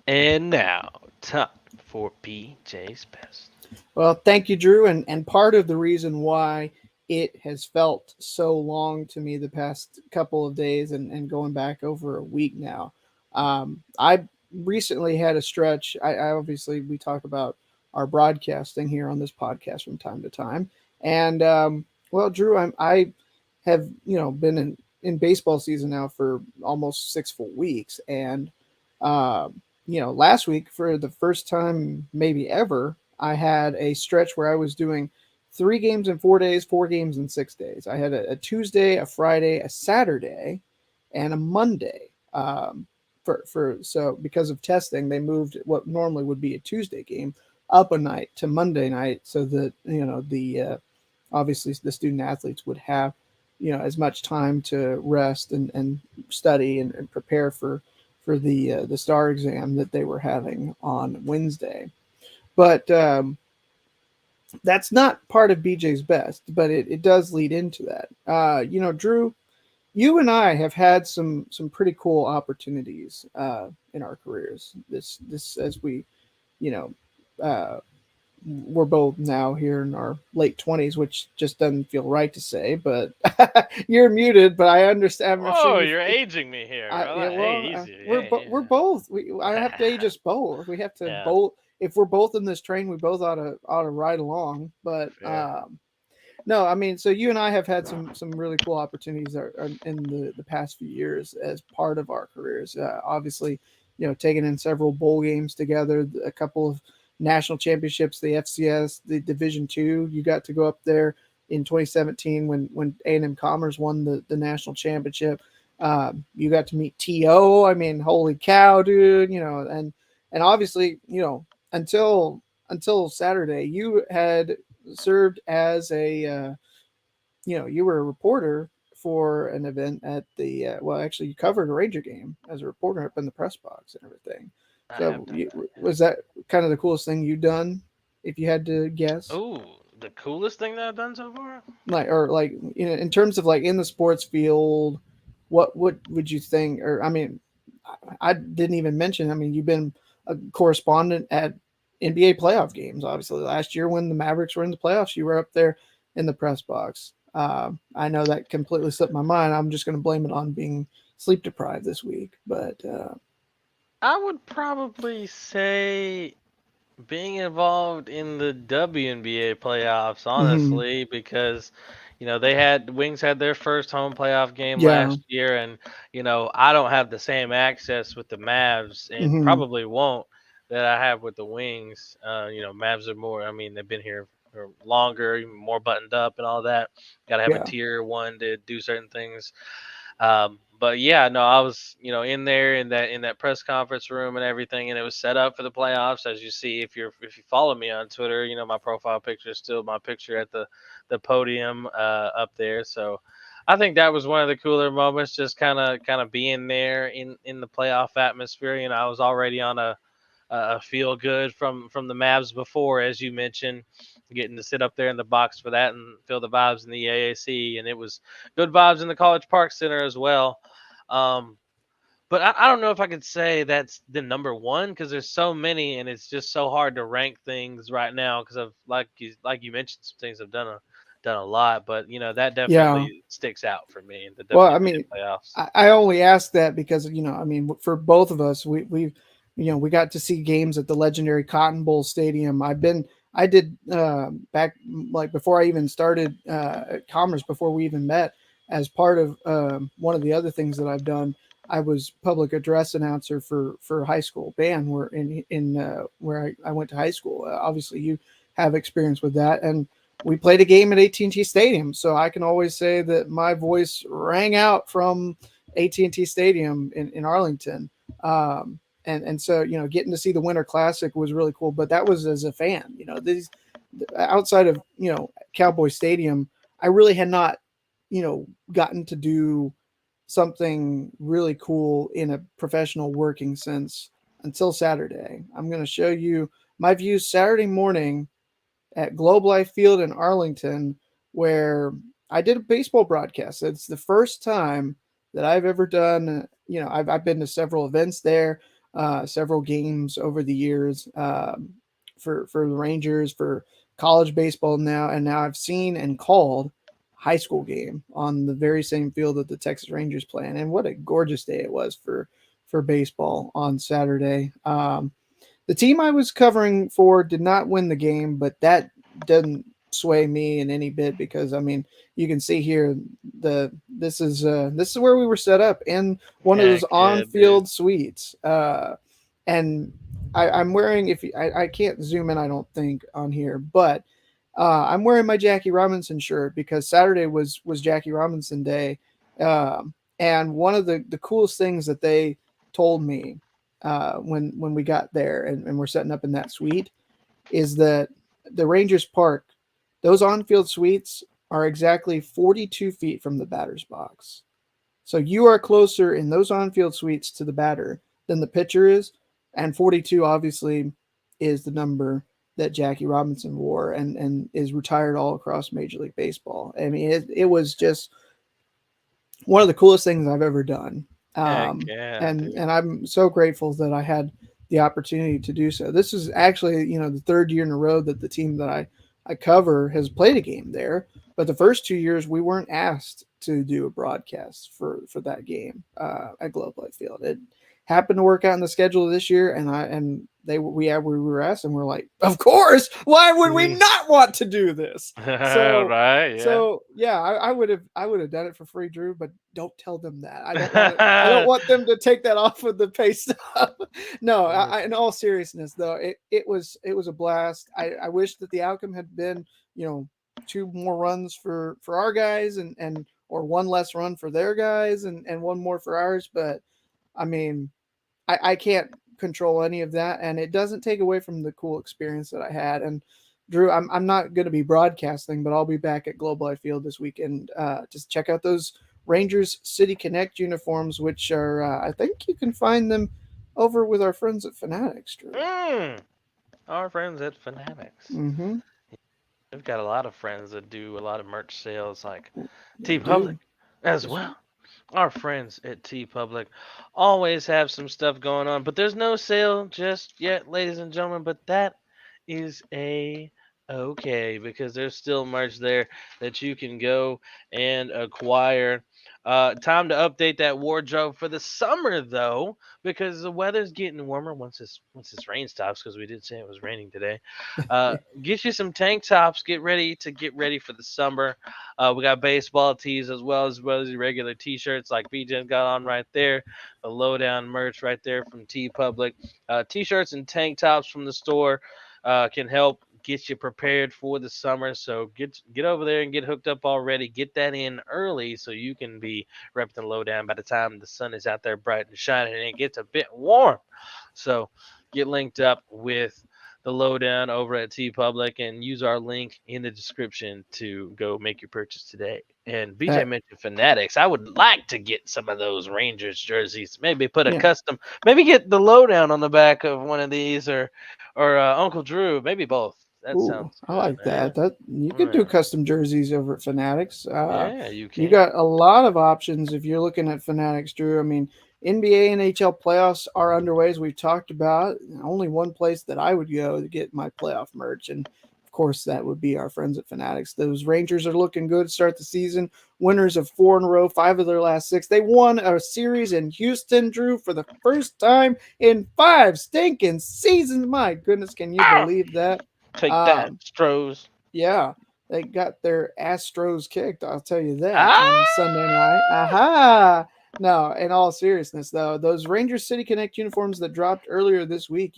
And now, time for PJ's Best. Well, thank you, Drew. And part of the reason why it has felt so long to me the past couple of days and going back over a week now. I recently had a stretch. I obviously, we talk about our broadcasting here on this podcast from time to time. And, well, Drew, I have, been in baseball season now for almost 6 full weeks. And, last week, for the first time maybe ever, I had a stretch where I was doing 3 games in 4 days, 4 games in 6 days. I had a Tuesday, a Friday, a Saturday, and a Monday. So because of testing, they moved what normally would be a Tuesday game up a night to Monday night, so that the obviously the student athletes would have as much time to rest and study and prepare for the STAR exam that they were having on Wednesday. But that's not part of BJ's Best, but it does lead into that. Drew, you and I have had some pretty cool opportunities in our careers. This as we, we're both now here in our late 20s, which just doesn't feel right to say. But you're muted. But I understand. Oh, you're aging me here. Easy. We're both. I have to age us both. We have to both. If we're both in this train, we both ought to ride along. But no, I mean, so you and I have had some really cool opportunities in the past few years as part of our careers. Obviously, taking in several bowl games together, a couple of national championships, the FCS, the Division II. You got to go up there in 2017 when A&M Commerce won the national championship. You got to meet T.O. I mean, holy cow, dude! And obviously, until Saturday, you had served as a you were a reporter for an event at the actually you covered a Ranger game as a reporter up in the press box and everything. So was that kind of the coolest thing you've done, if you had to guess? Oh, the coolest thing that I've done so far? In terms of in the sports field, what would you think? Or I mean, I didn't even mention. I mean, you've been a correspondent at NBA playoff games. Obviously, last year when the Mavericks were in the playoffs, you were up there in the press box. I know that completely slipped my mind. I'm just going to blame it on being sleep deprived this week. But I would probably say being involved in the WNBA playoffs, honestly, because Wings had their first home playoff game last year, and I don't have the same access with the Mavs, and probably won't, that I have with the Wings. Mavs are more. I mean, they've been here for longer, even more buttoned up, and all that. Got to have a tier 1 to do certain things. But yeah, no, I was, in there in that press conference room and everything, and it was set up for the playoffs. As you see, if you follow me on Twitter, my profile picture is still my picture at the podium up there. So I think that was one of the cooler moments, just kind of being there in the playoff atmosphere. I was already on feel good from the Mavs before, as you mentioned, getting to sit up there in the box for that and feel the vibes in the AAC, and it was good vibes in the College Park Center as well. Um, but I don't know if I could say that's the number one because there's so many, and it's just so hard to rank things right now because of like you mentioned, some things I've done a lot, but that Yeah. definitely sticks out for me in the Well, I WNBA mean, playoffs. I only ask that because I mean, for both of us, we got to see games at the legendary Cotton Bowl Stadium. I did back like before I even started at Commerce, before we even met, as part of one of the other things that I've done. I was public address announcer for high school band where where I went to high school. Obviously, you have experience with that, and we played a game at AT&T Stadium, so I can always say that my voice rang out from AT&T Stadium in Arlington. And so getting to see the Winter Classic was really cool. But that was as a fan. These outside of Cowboy Stadium, I really had not gotten to do something really cool in a professional working sense until Saturday. I'm going to show you my views Saturday morning at Globe Life Field in Arlington, where I did a baseball broadcast. It's the first time that I've ever done. I've been to several events there, several games over the years for the Rangers, for college baseball now, and now I've seen and called high school game on the very same field that the Texas Rangers play in. And what a gorgeous day it was for baseball on Saturday. The team I was covering for did not win the game, but that doesn't sway me in any bit because I mean you can see here this is where we were set up in one of those on-field suites, and I'm wearing I can't zoom in, I don't think, on here, but I'm wearing my Jackie Robinson shirt because Saturday was Jackie Robinson Day, and one of the coolest things that they told me when we got there and we're setting up in that suite is that the Rangers Park, those on-field suites are exactly 42 feet from the batter's box. So you are closer in those on-field suites to the batter than the pitcher is, and 42 obviously is the number that Jackie Robinson wore and is retired all across Major League Baseball. I mean, it was just one of the coolest things I've ever done. And I'm so grateful that I had the opportunity to do so. This is actually, the third year in a row that the team that I cover has played a game there. But the first 2 years we weren't asked to do a broadcast for that game at Globe Life Field. It happened to work out in the schedule this year, and we were asked, and we're like, of course. Why would we not want to do this? So, right, yeah. So yeah, I would have done it for free, Drew. But don't tell them that. I don't want them to take that off of the pay stub. No, in all seriousness, though, it was a blast. I wish that the outcome had been 2 more runs for our guys and or 1 less run for their guys and 1 more for ours. But I mean, I can't control any of that, and it doesn't take away from the cool experience that I had. And Drew, I'm not going to be broadcasting, but I'll be back at Globe Life Field this weekend. Just check out those Rangers City Connect uniforms, which are I think you can find them over with our friends at Fanatics, Drew. Our friends at Fanatics. Mm-hmm. We've got a lot of friends that do a lot of merch sales, like T Public as well. Our friends at T Public always have some stuff going on, but there's no sale just yet, ladies and gentlemen. But that is okay because there's still merch there that you can go and acquire. Time to update that wardrobe for the summer, though, because the weather's getting warmer once this rain stops, because we did say it was raining today. Get you some tank tops. Get ready for the summer. We got baseball tees as well as regular t-shirts like BJ's got on right there. The Lowdown merch right there from T Public. T-shirts and tank tops from the store can help get you prepared for the summer. So get over there and get hooked up already. Get that in early so you can be repping the Lowdown by the time the sun is out there bright and shining and it gets a bit warm. So get linked up with the Lowdown over at T Public and use our link in the description to go make your purchase today. And BJ mentioned Fanatics. I would like to get some of those Rangers jerseys. Maybe put a custom. Maybe get the Lowdown on the back of one of these, or Uncle Drew. Maybe both. That sounds good, I like man. that. You can do custom jerseys over at Fanatics. Yeah, you can. You got a lot of options if you're looking at Fanatics, Drew. I mean, NBA, NHL playoffs are underway, as we've talked about. Only one place that I would go to get my playoff merch, and of course, that would be our friends at Fanatics. Those Rangers are looking good to start the season. Winners of 4 in a row, 5 of their last 6. They won a series in Houston, Drew, for the first time in 5 stinking seasons. My goodness, can you believe that? Take that, Stros. Yeah, they got their Astros kicked. I'll tell you that on Sunday night. Aha! No, in all seriousness, though, those Rangers City Connect uniforms that dropped earlier this week,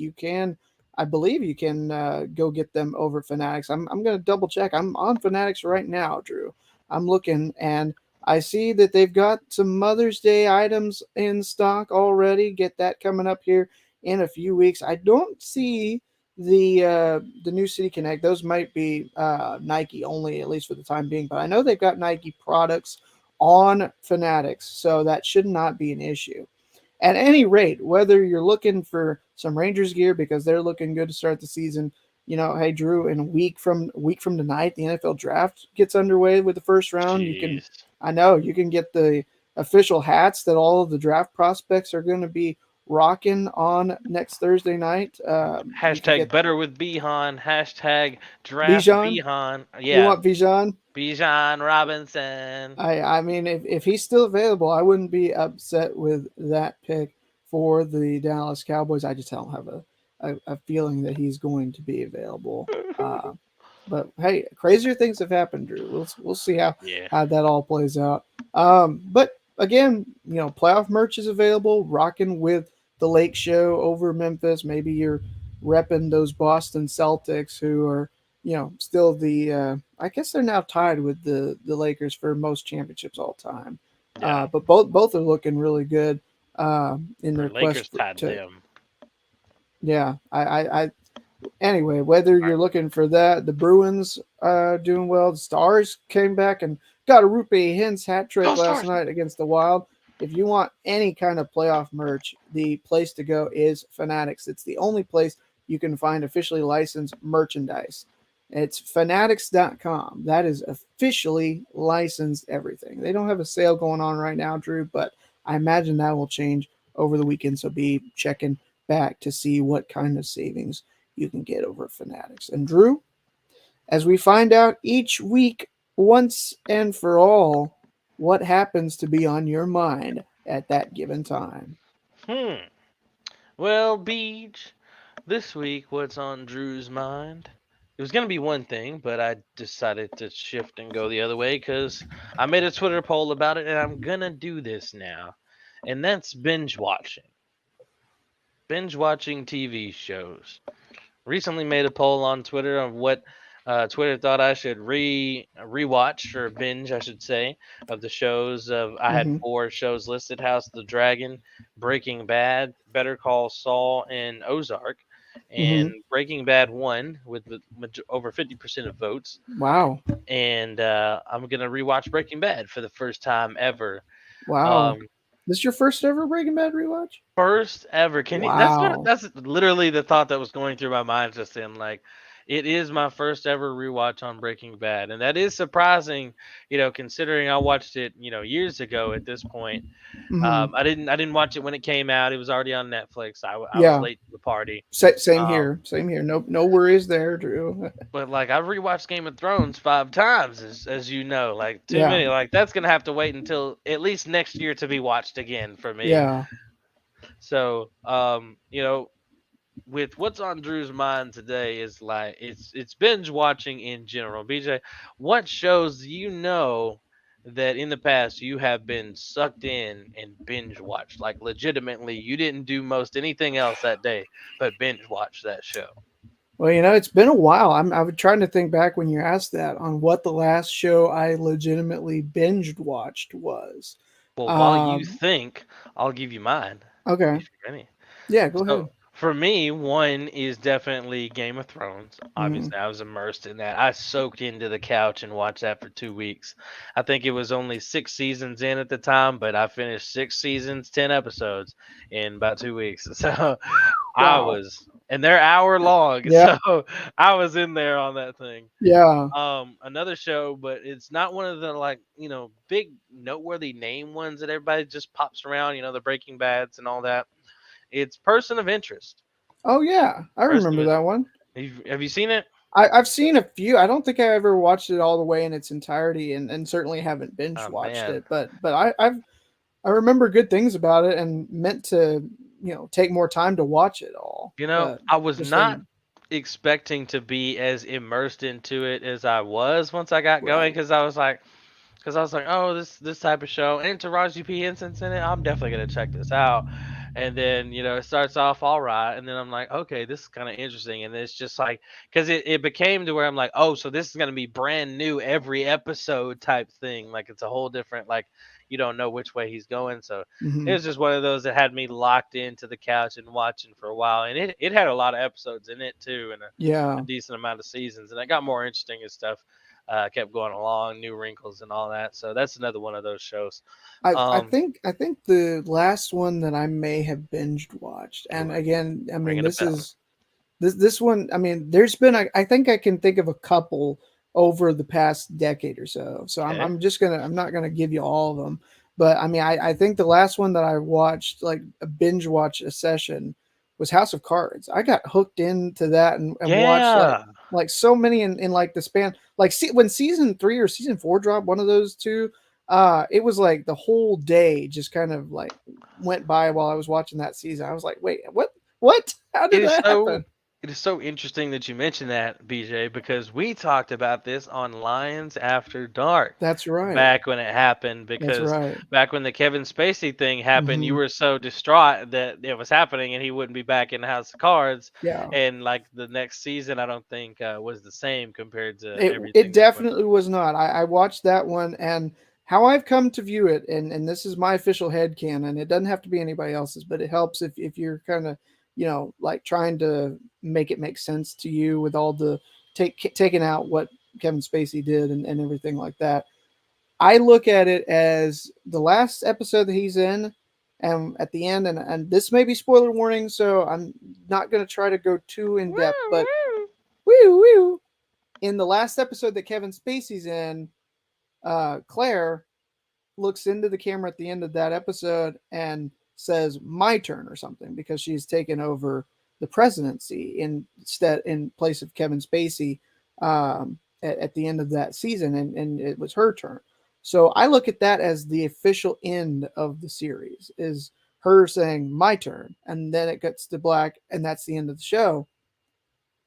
I believe you can go get them over at Fanatics. I'm going to double check. I'm on Fanatics right now, Drew. I'm looking, and I see that they've got some Mother's Day items in stock already. Get that coming up here in a few weeks. I don't see the new City Connect. Those might be Nike only, at least for the time being. But I know they've got Nike products on Fanatics, so that should not be an issue. At any rate, whether you're looking for some Rangers gear because they're looking good to start the season, hey Drew, in a week from tonight, the NFL draft gets underway with the first round. Jeez. You can get the official hats that all of the draft prospects are going to be rocking on next Thursday night. Hashtag better with Bijan. Hashtag draft Bijan. Yeah. You want Bijan? Bijan Robinson. I mean, if he's still available, I wouldn't be upset with that pick for the Dallas Cowboys. I just don't have a feeling that he's going to be available. But hey, crazier things have happened, Drew. We'll see how that all plays out. But again, playoff merch is available. Rocking with the Lake Show over Memphis. Maybe you're repping those Boston Celtics, who are still I guess they're now tied with the Lakers for most championships all time. Yeah. But both are looking really good in their Lakers quest tied them. Yeah, anyway, whether you're looking for that, the Bruins doing well. The Stars came back and got a Rupe Hintz hat trick last night against the Wild. If you want any kind of playoff merch, the place to go is Fanatics. It's the only place you can find officially licensed merchandise. It's fanatics.com. That is officially licensed everything. They don't have a sale going on right now, Drew, but I imagine that will change over the weekend. So be checking back to see what kind of savings you can get over at Fanatics. And Drew, as we find out each week, once and for all, what happens to be on your mind at that given time? Well, Beach, this week, what's on Drew's mind? It was going to be one thing, but I decided to shift and go the other way because I made a Twitter poll about it, and I'm going to do this now. And that's binge watching. Binge watching TV shows. Recently made a poll on Twitter of what Twitter thought I should rewatch or binge, I should say, of the shows. I had 4 shows listed: House of the Dragon, Breaking Bad, Better Call Saul, and Ozark. And Breaking Bad won with over 50% of votes. Wow. And I'm going to rewatch Breaking Bad for the first time ever. Wow. This is your first ever Breaking Bad rewatch? First ever. That's literally the thought that was going through my mind just then. Like, it is my first ever rewatch on Breaking Bad, and that is surprising, considering I watched it, years ago at this point. I didn't watch it when it came out. It was already on Netflix. I was late to the party. Same here. No worries there, Drew. But I've rewatched Game of Thrones 5 times, as you know, too many. That's gonna have to wait until at least next year to be watched again for me. Yeah. So, with what's on Drew's mind today is it's binge watching in general. BJ, what shows that in the past you have been sucked in and binge watched? Legitimately, you didn't do most anything else that day but binge watch that show. Well, it's been a while. I was trying to think back when you asked that on what the last show I legitimately binged watched was. Well, while you think, I'll give you mine. Okay. If you're ready. Yeah, go So ahead. for me, one is definitely Game of Thrones. Mhm. Obviously, I was immersed in that. I soaked into the couch and watched that for 2 weeks. I think it was only 6 seasons in at the time, but I finished 6 seasons, 10 episodes in about 2 weeks. So I Wow. was, and they're hour long. Yeah. So I was in there on that thing. Yeah. Another show, but it's not one of the big noteworthy name ones that everybody just pops around. The Breaking Bads and all that. It's Person of Interest. Oh yeah, I Person remember of that one. Have you seen it? I've seen a few. I don't think I ever watched it all the way in its entirety, and certainly haven't binge Oh watched man, it. But I remember good things about it, and meant to take more time to watch it all. But I was just not didn't. expecting to be as immersed into it as I was once I got going Right. because I was like, oh, this type of show, and Taraji P Henson's in it. I'm definitely gonna check this out. And then it starts off all right, and then I'm like, okay, this is kind of interesting, and it's just like because it became to where I'm like, oh, so this is gonna be brand new every episode type thing. Like it's a whole different you don't know which way he's going. So it Mhm. was just one of those that had me locked into the couch and watching for a while, and it had a lot of episodes in it too, and a Yeah. decent amount of seasons, and it got more interesting as stuff kept going along, new wrinkles and all that. So that's another one of those shows. Um, I think the last one that I may have binged watched, and again, I mean, ringing a this bell. is this one. I mean, there's been I think I can think of a couple over the past decade or so. So Okay. I'm not gonna give you all of them, but I mean, I think the last one that I watched, like a binge watch a session, was House of Cards. I got hooked into that and watched Yeah. like so many in like the span, like when season 3 or season 4 dropped, one of those two. It was like the whole day just kind of like went by while I was watching that season. I was like, wait, what? How It did is that so happen? it is so interesting that you mentioned that, BJ, because we talked about this on Lions After Dark That's right. back when it happened. That's Because right. back when the Kevin Spacey thing happened, you Mhm. were so distraught that it was happening and he wouldn't be back in the House of Cards. Yeah. And like the next season, I don't think was the same compared to It everything that went. definitely was not. I watched that one, and how I've come to view it, and this is my official headcanon. It doesn't have to be anybody else's, but it helps if you're kind of, like trying to make it make sense to you with all the taking out what Kevin Spacey did and everything like that. I look at it as the last episode that he's in, and at the end, and this may be spoiler warning, so I'm not going to try to go too in depth, but woo woo. In the last episode that Kevin Spacey's in, Claire looks into the camera at the end of that episode and says "my turn" or something because she's taken over the presidency in place of Kevin Spacey at the end of that season, and it was her turn. So I look at that as the official end of the series is her saying "my turn," and then it gets to black, and that's the end of the show.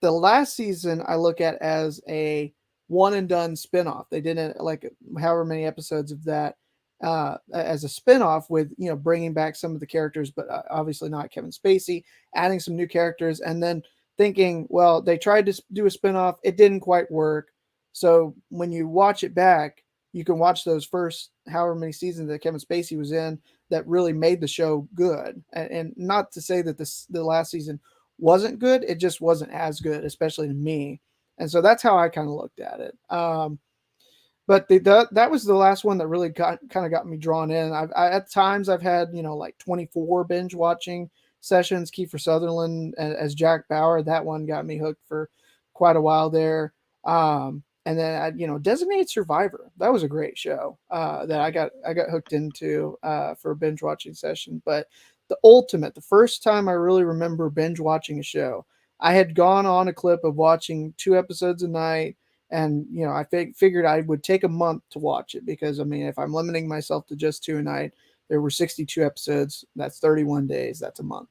The last season I look at as a one and done spinoff. They did it like however many episodes of that as a spinoff with bringing back some of the characters, but obviously not Kevin Spacey, adding some new characters, and then thinking, well, they tried to do a spinoff, it didn't quite work. So when you watch it back, you can watch those first however many seasons that Kevin Spacey was in that really made the show good. And not to say that the last season wasn't good, it just wasn't as good, especially to me. And so that's how I kind of looked at it. But that was the last one that really kind of got me drawn in. At times I've had like 24 binge watching sessions. Kiefer Sutherland as Jack Bauer, that one got me hooked for quite a while there. And then Designated Survivor, that was a great show that I got hooked into for a binge watching session. But the first time I really remember binge watching a show, I had gone on a clip of watching 2 episodes a night. And, I figured I would take a month to watch it because, I mean, if I'm limiting myself to just 2 a night, there were 62 episodes. That's 31 days. That's a month.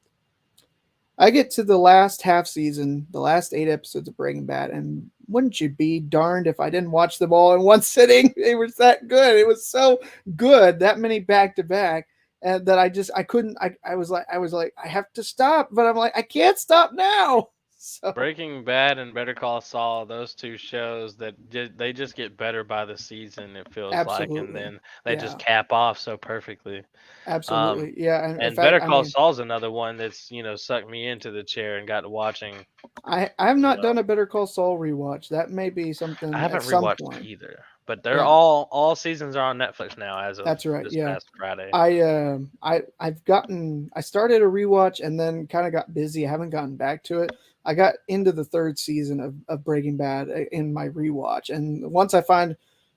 I get to the last half season, the last 8 episodes of Breaking Bad, and wouldn't you be darned if I didn't watch them all in one sitting? It was that good. It was so good, that many back to back, and that I couldn't. I was like, I have to stop, but I'm like, I can't stop now. So Breaking Bad and Better Call Saul, those two shows that they just get better by the season, it feels like, and absolutely, then they just yeah, cap off so perfectly. Um, absolutely, yeah. And in and Better fact, I Call mean, Saul's another one that's sucked me into the chair and got to watching. I have As not well. done a Better Call Saul rewatch. That may be I something at haven't some rewatched point. either, but they're Yeah, all seasons are on Netflix now as of that's right. this Yeah. past Friday. I started a rewatch and then kind of got busy. I haven't gotten back to it. I got into the third season of Breaking Bad in my rewatch, and once I find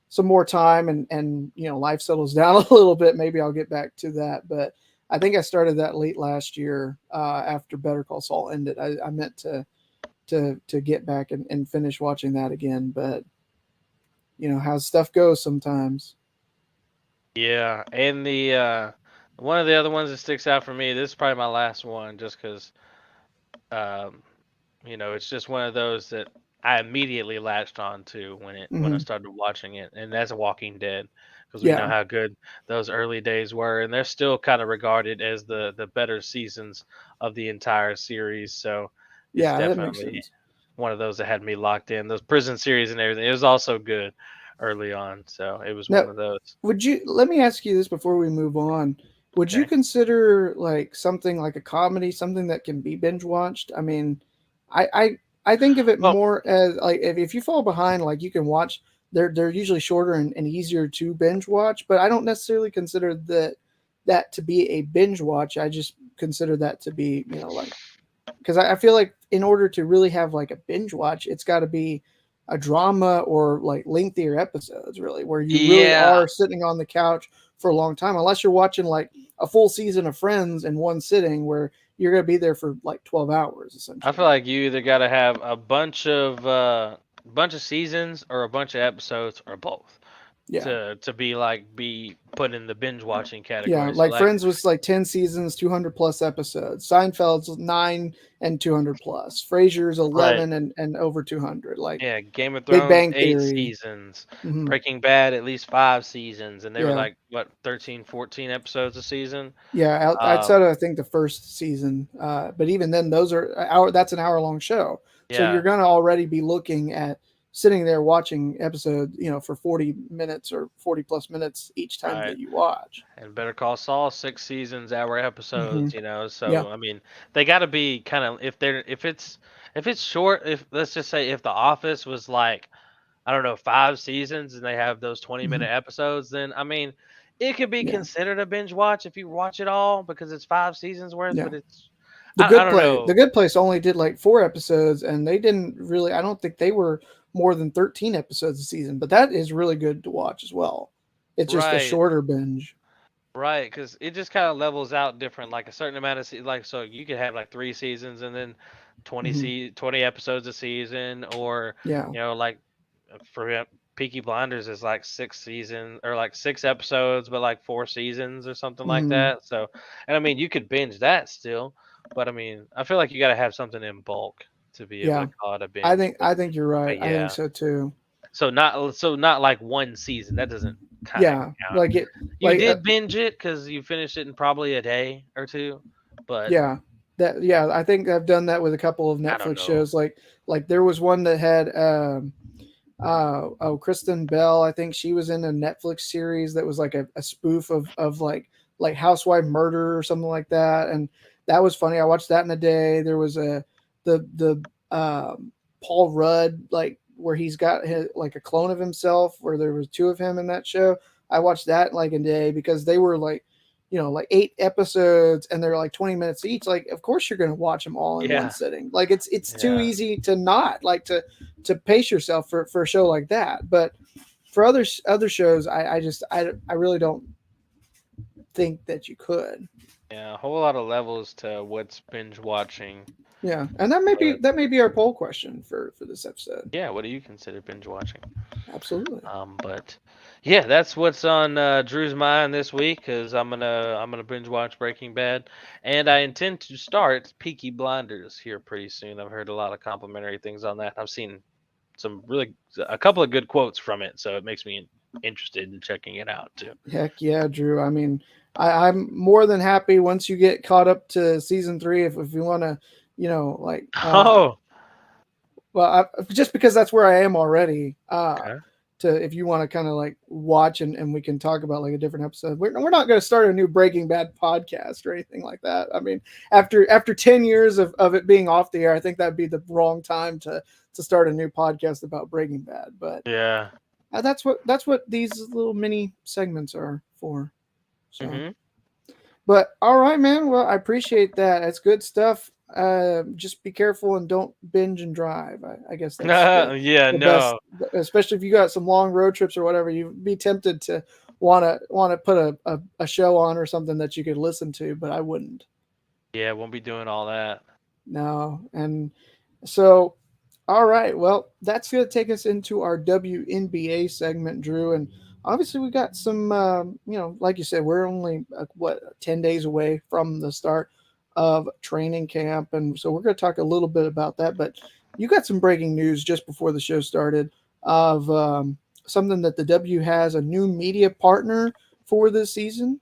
some more time and life settles down a little bit, maybe I'll get back to that. But I think I started that late last year after Better Call Saul ended. I meant to get back and finish watching that again, but how stuff goes sometimes. Yeah, and the one of the other ones that sticks out for me, this is probably my last one, just because um, it's just one of those that I immediately latched on to when I Hmm. started watching it, and that's Walking Dead, because we know Yeah, how good those early days were, and they're still kind of regarded as the better seasons of the entire series. So it's yeah, that makes definitely sense. one of those that had me locked in. Those prison series and everything, it was also good early on, so it was Now, one of those. let me ask you this before we move on. Would you Okay. consider like something like a comedy, something that can be binge watched? I mean, I think of it Well, more as like if you fall behind, like you can watch. They're usually shorter and easier to binge watch, but I don't necessarily consider that to be a binge watch. I just consider that to be like because I feel like in order to really have like a binge watch, it's got to be a drama or like lengthier episodes, really, where you really yeah, are sitting on the couch for a long time, unless you're watching like a full season of Friends in one sitting, where you're going to be there for like 12 hours I feel essentially. like you either got to have a bunch of seasons or a bunch of episodes or both Yeah. to be put in the binge watching Yeah, category. So like like Friends was like 10 seasons, 200 plus episodes. Seinfeld's 9 and 200 plus. Frasier's right, 11 and over 200. Like yeah, Game of Big Thrones Bang 8 Theory. seasons, Hmm. Breaking Bad at least 5 seasons, and they were Yeah. like what 13, 14 episodes a season. Yeah, outside Um, of I think the first season, but even then, those are hour. That's an hour-long show, so you're yeah, going to already be looking at sitting there watching episode, for 40 minutes or 40 plus minutes each time right. that you watch. And Better Call Saul 6 seasons, hour Hmm. episodes. Yeah, So I mean, they got to be kind of if it's short. If let's just say if The Office was like I don't know 5 seasons and they have those 20-minute hmm, episodes, then I mean, it could be yeah, considered a binge watch if you watch it all because it's 5 seasons worth. yeah. But it's I The don't The know. Good Place only did like 4 episodes, and they didn't really. I don't think they were more than 13 episodes a season, but that is really good to watch as well. It's just a Right, shorter binge. right, because it just kind of levels out different. Like a certain amount of like so you could have like 3 seasons and then Hmm. 20 episodes a season, or Yeah. like for Peaky Blinders is like 6 seasons or like 6 episodes, but like 4 seasons or something like Hmm. that. So, and I mean, you could binge that still, but I mean, I feel like you got to have something in bulk to be able Yeah. to call it a I binge. think I think you're right. But I think yeah, so too. so not like one season. That doesn't kind of Yeah, count. like it, You like did binge it because you finished it in probably a day or two, but yeah, I think I've done that with a couple of I don't Netflix know. shows. Like there was one that had Kristen Bell. I think she was in a Netflix series that was like a spoof of like housewife murder or something like that, and that was funny. I watched that in a day. There was the Paul Rudd, like where he's got like a clone of himself, where there was two of him in that show. I watched that like a day because they were like, like 8 episodes and they're like 20 minutes each. Like, of course you're going to watch them all in one Yeah, sitting. Like it's too yeah. easy to not like to pace yourself for a show like that. But for other shows, I really don't think that you could. Yeah, a whole lot of levels to what's binge watching. Yeah, and But that may be our poll question for this episode. yeah, what do you consider binge watching? Absolutely. But yeah, that's what's on Drew's mind this week because I'm gonna binge watch Breaking Bad, and I intend to start Peaky Blinders here pretty soon. I've heard a lot of complimentary things on that. I've seen a couple of good quotes from it, so it makes me interested in checking it out too. Heck yeah, Drew. I mean, I'm more than happy once you get caught up to season 3. If you want to, like, Oh, Well, just because that's where I am already. Okay. If you want to kind of like watch and we can talk about like a different episode. We're not going to start a new Breaking Bad podcast or anything like that. I mean, after 10 years of it being off the air, I think that'd be the wrong time to start a new podcast about Breaking Bad. But Yeah. that's what these little mini segments are for. So. Mm-hmm. But all right, man. Well, I appreciate that. It's good stuff. Just be careful and don't binge and drive. I guess that's yeah, the no. best, especially if you got some long road trips or whatever. You'd be tempted to want to put a show on or something that you could listen to, but I wouldn't. Yeah, won't be doing all that. No, and so all right. Well, that's going to take us into our WNBA segment, Drew, and obviously we got some like you said, we're only 10 days away from the start of training camp, and so we're going to talk a little bit about that. But you got some breaking news just before the show started of something that the W has a new media partner for this season.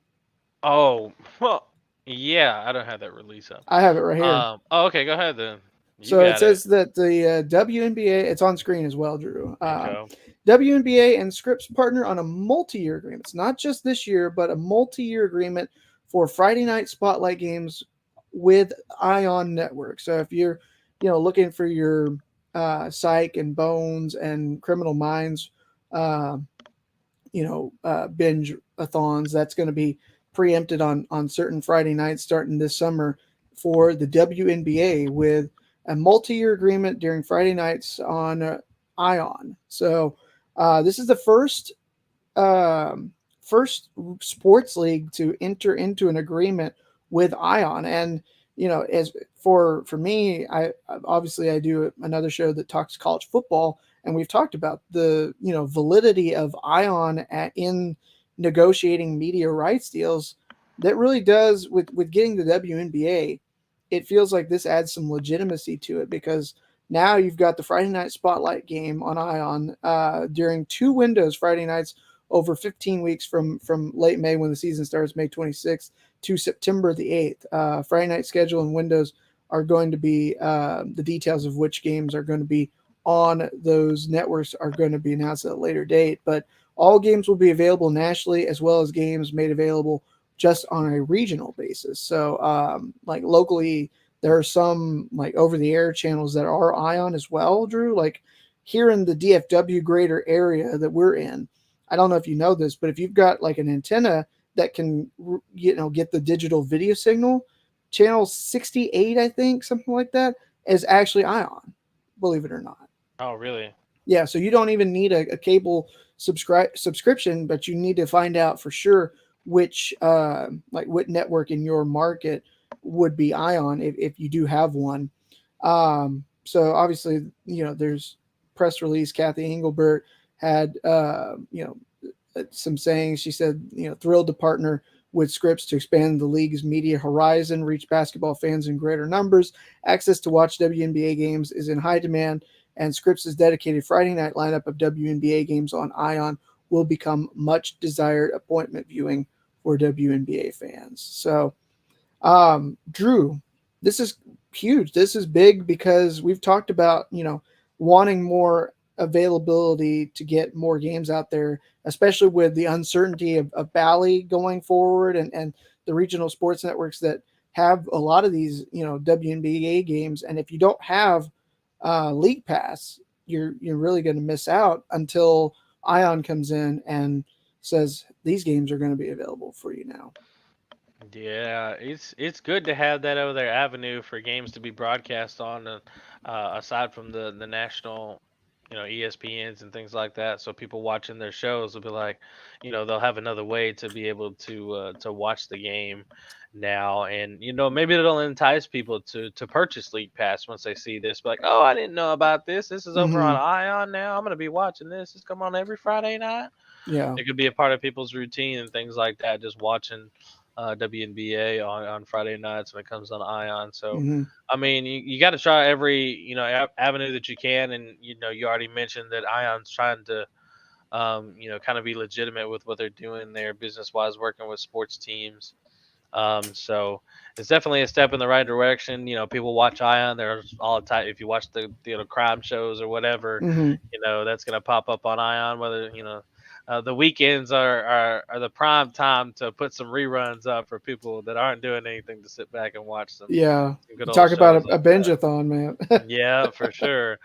Oh, well, yeah, I don't have that release up. I have it right here. Okay, go ahead then. So it says that the WNBA, it's on screen as well, Drew. WNBA and Scripps partner on a multi-year agreement. It's not just this year, but a multi-year agreement for Friday night spotlight games with Ion Network. So if you're, looking for your Psych and Bones and Criminal Minds, binge-a-thons, that's going to be preempted on certain Friday nights starting this summer for the WNBA with a multi-year agreement during Friday nights on Ion. So this is the first sports league to enter into an agreement with Ion. And as for me, I obviously do another show that talks college football, and we've talked about the validity of Ion in negotiating media rights deals. That really does with getting the WNBA. It feels like this adds some legitimacy to it because now you've got the Friday night spotlight game on Ion during 2 windows Friday nights over 15 weeks from late May when the season starts, May 26th, to September the 8th. Friday night schedule and windows are going to be the details of which games are going to be on those networks are going to be announced at a later date. But all games will be available nationally as well as games made available just on a regional basis. So like locally, there are some like over-the-air channels that are Ion as well, Drew. Like here in the DFW greater area that we're in, I don't know if you know this, but if you've got like an antenna that can, get the digital video signal, channel 68, I think, something like that, is actually Ion, believe it or not. Oh, really? Yeah, so you don't even need a cable subscription, but you need to find out for sure which what network in your market would be Ion if you do have one. So obviously, there's press release. Kathy Engelbert had some sayings. She said, thrilled to partner with Scripps to expand the league's media horizon, reach basketball fans in greater numbers. Access to watch WNBA games is in high demand, and Scripps' dedicated Friday night lineup of WNBA games on Ion will become much desired appointment viewing for WNBA fans. So, Drew, this is huge. This is big because we've talked about, wanting more availability to get more games out there, especially with the uncertainty of Bally going forward and the regional sports networks that have a lot of these, WNBA games. And if you don't have League Pass, you're really going to miss out until Ion comes in and says these games are going to be available for you now. Yeah, it's good to have that other avenue for games to be broadcast on, aside from the national, ESPNs and things like that. So people watching their shows will be like, they'll have another way to be able to watch the game now, and maybe it'll entice people to purchase League Pass once they see this. Like, oh, I didn't know about this. This is over on Ion now. I'm gonna be watching this. It's come on every Friday night. Yeah, It could be a part of people's routine and things like that. Just watching WNBA on Friday nights when it comes on Ion. So, I mean, you got to try every avenue that you can, and you already mentioned that Ion's trying to kind of be legitimate with what they're doing there business wise, working with sports teams. So it's definitely a step in the right direction. People watch Ion. There's all the time. If you watch the crime shows or whatever, Mm-hmm. that's gonna pop up on Ion. Whether the weekends are the prime time to put some reruns up for people that aren't doing anything to sit back and watch some Yeah. good You old talk about shows a like that. binge-a-thon, man. Yeah, for sure.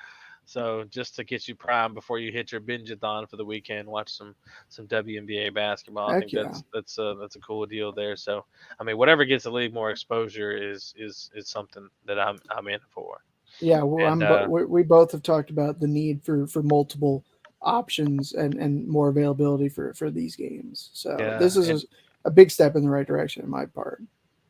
So just to get you primed before you hit your binge-a-thon for the weekend, watch some WNBA basketball. I Heck think yeah. that's a cool deal there. So I mean, whatever gets the league more exposure is something that I'm in for. Yeah, well, And we both have talked about the need for multiple options and more availability for these games. So yeah, this is a big step in the right direction in my part.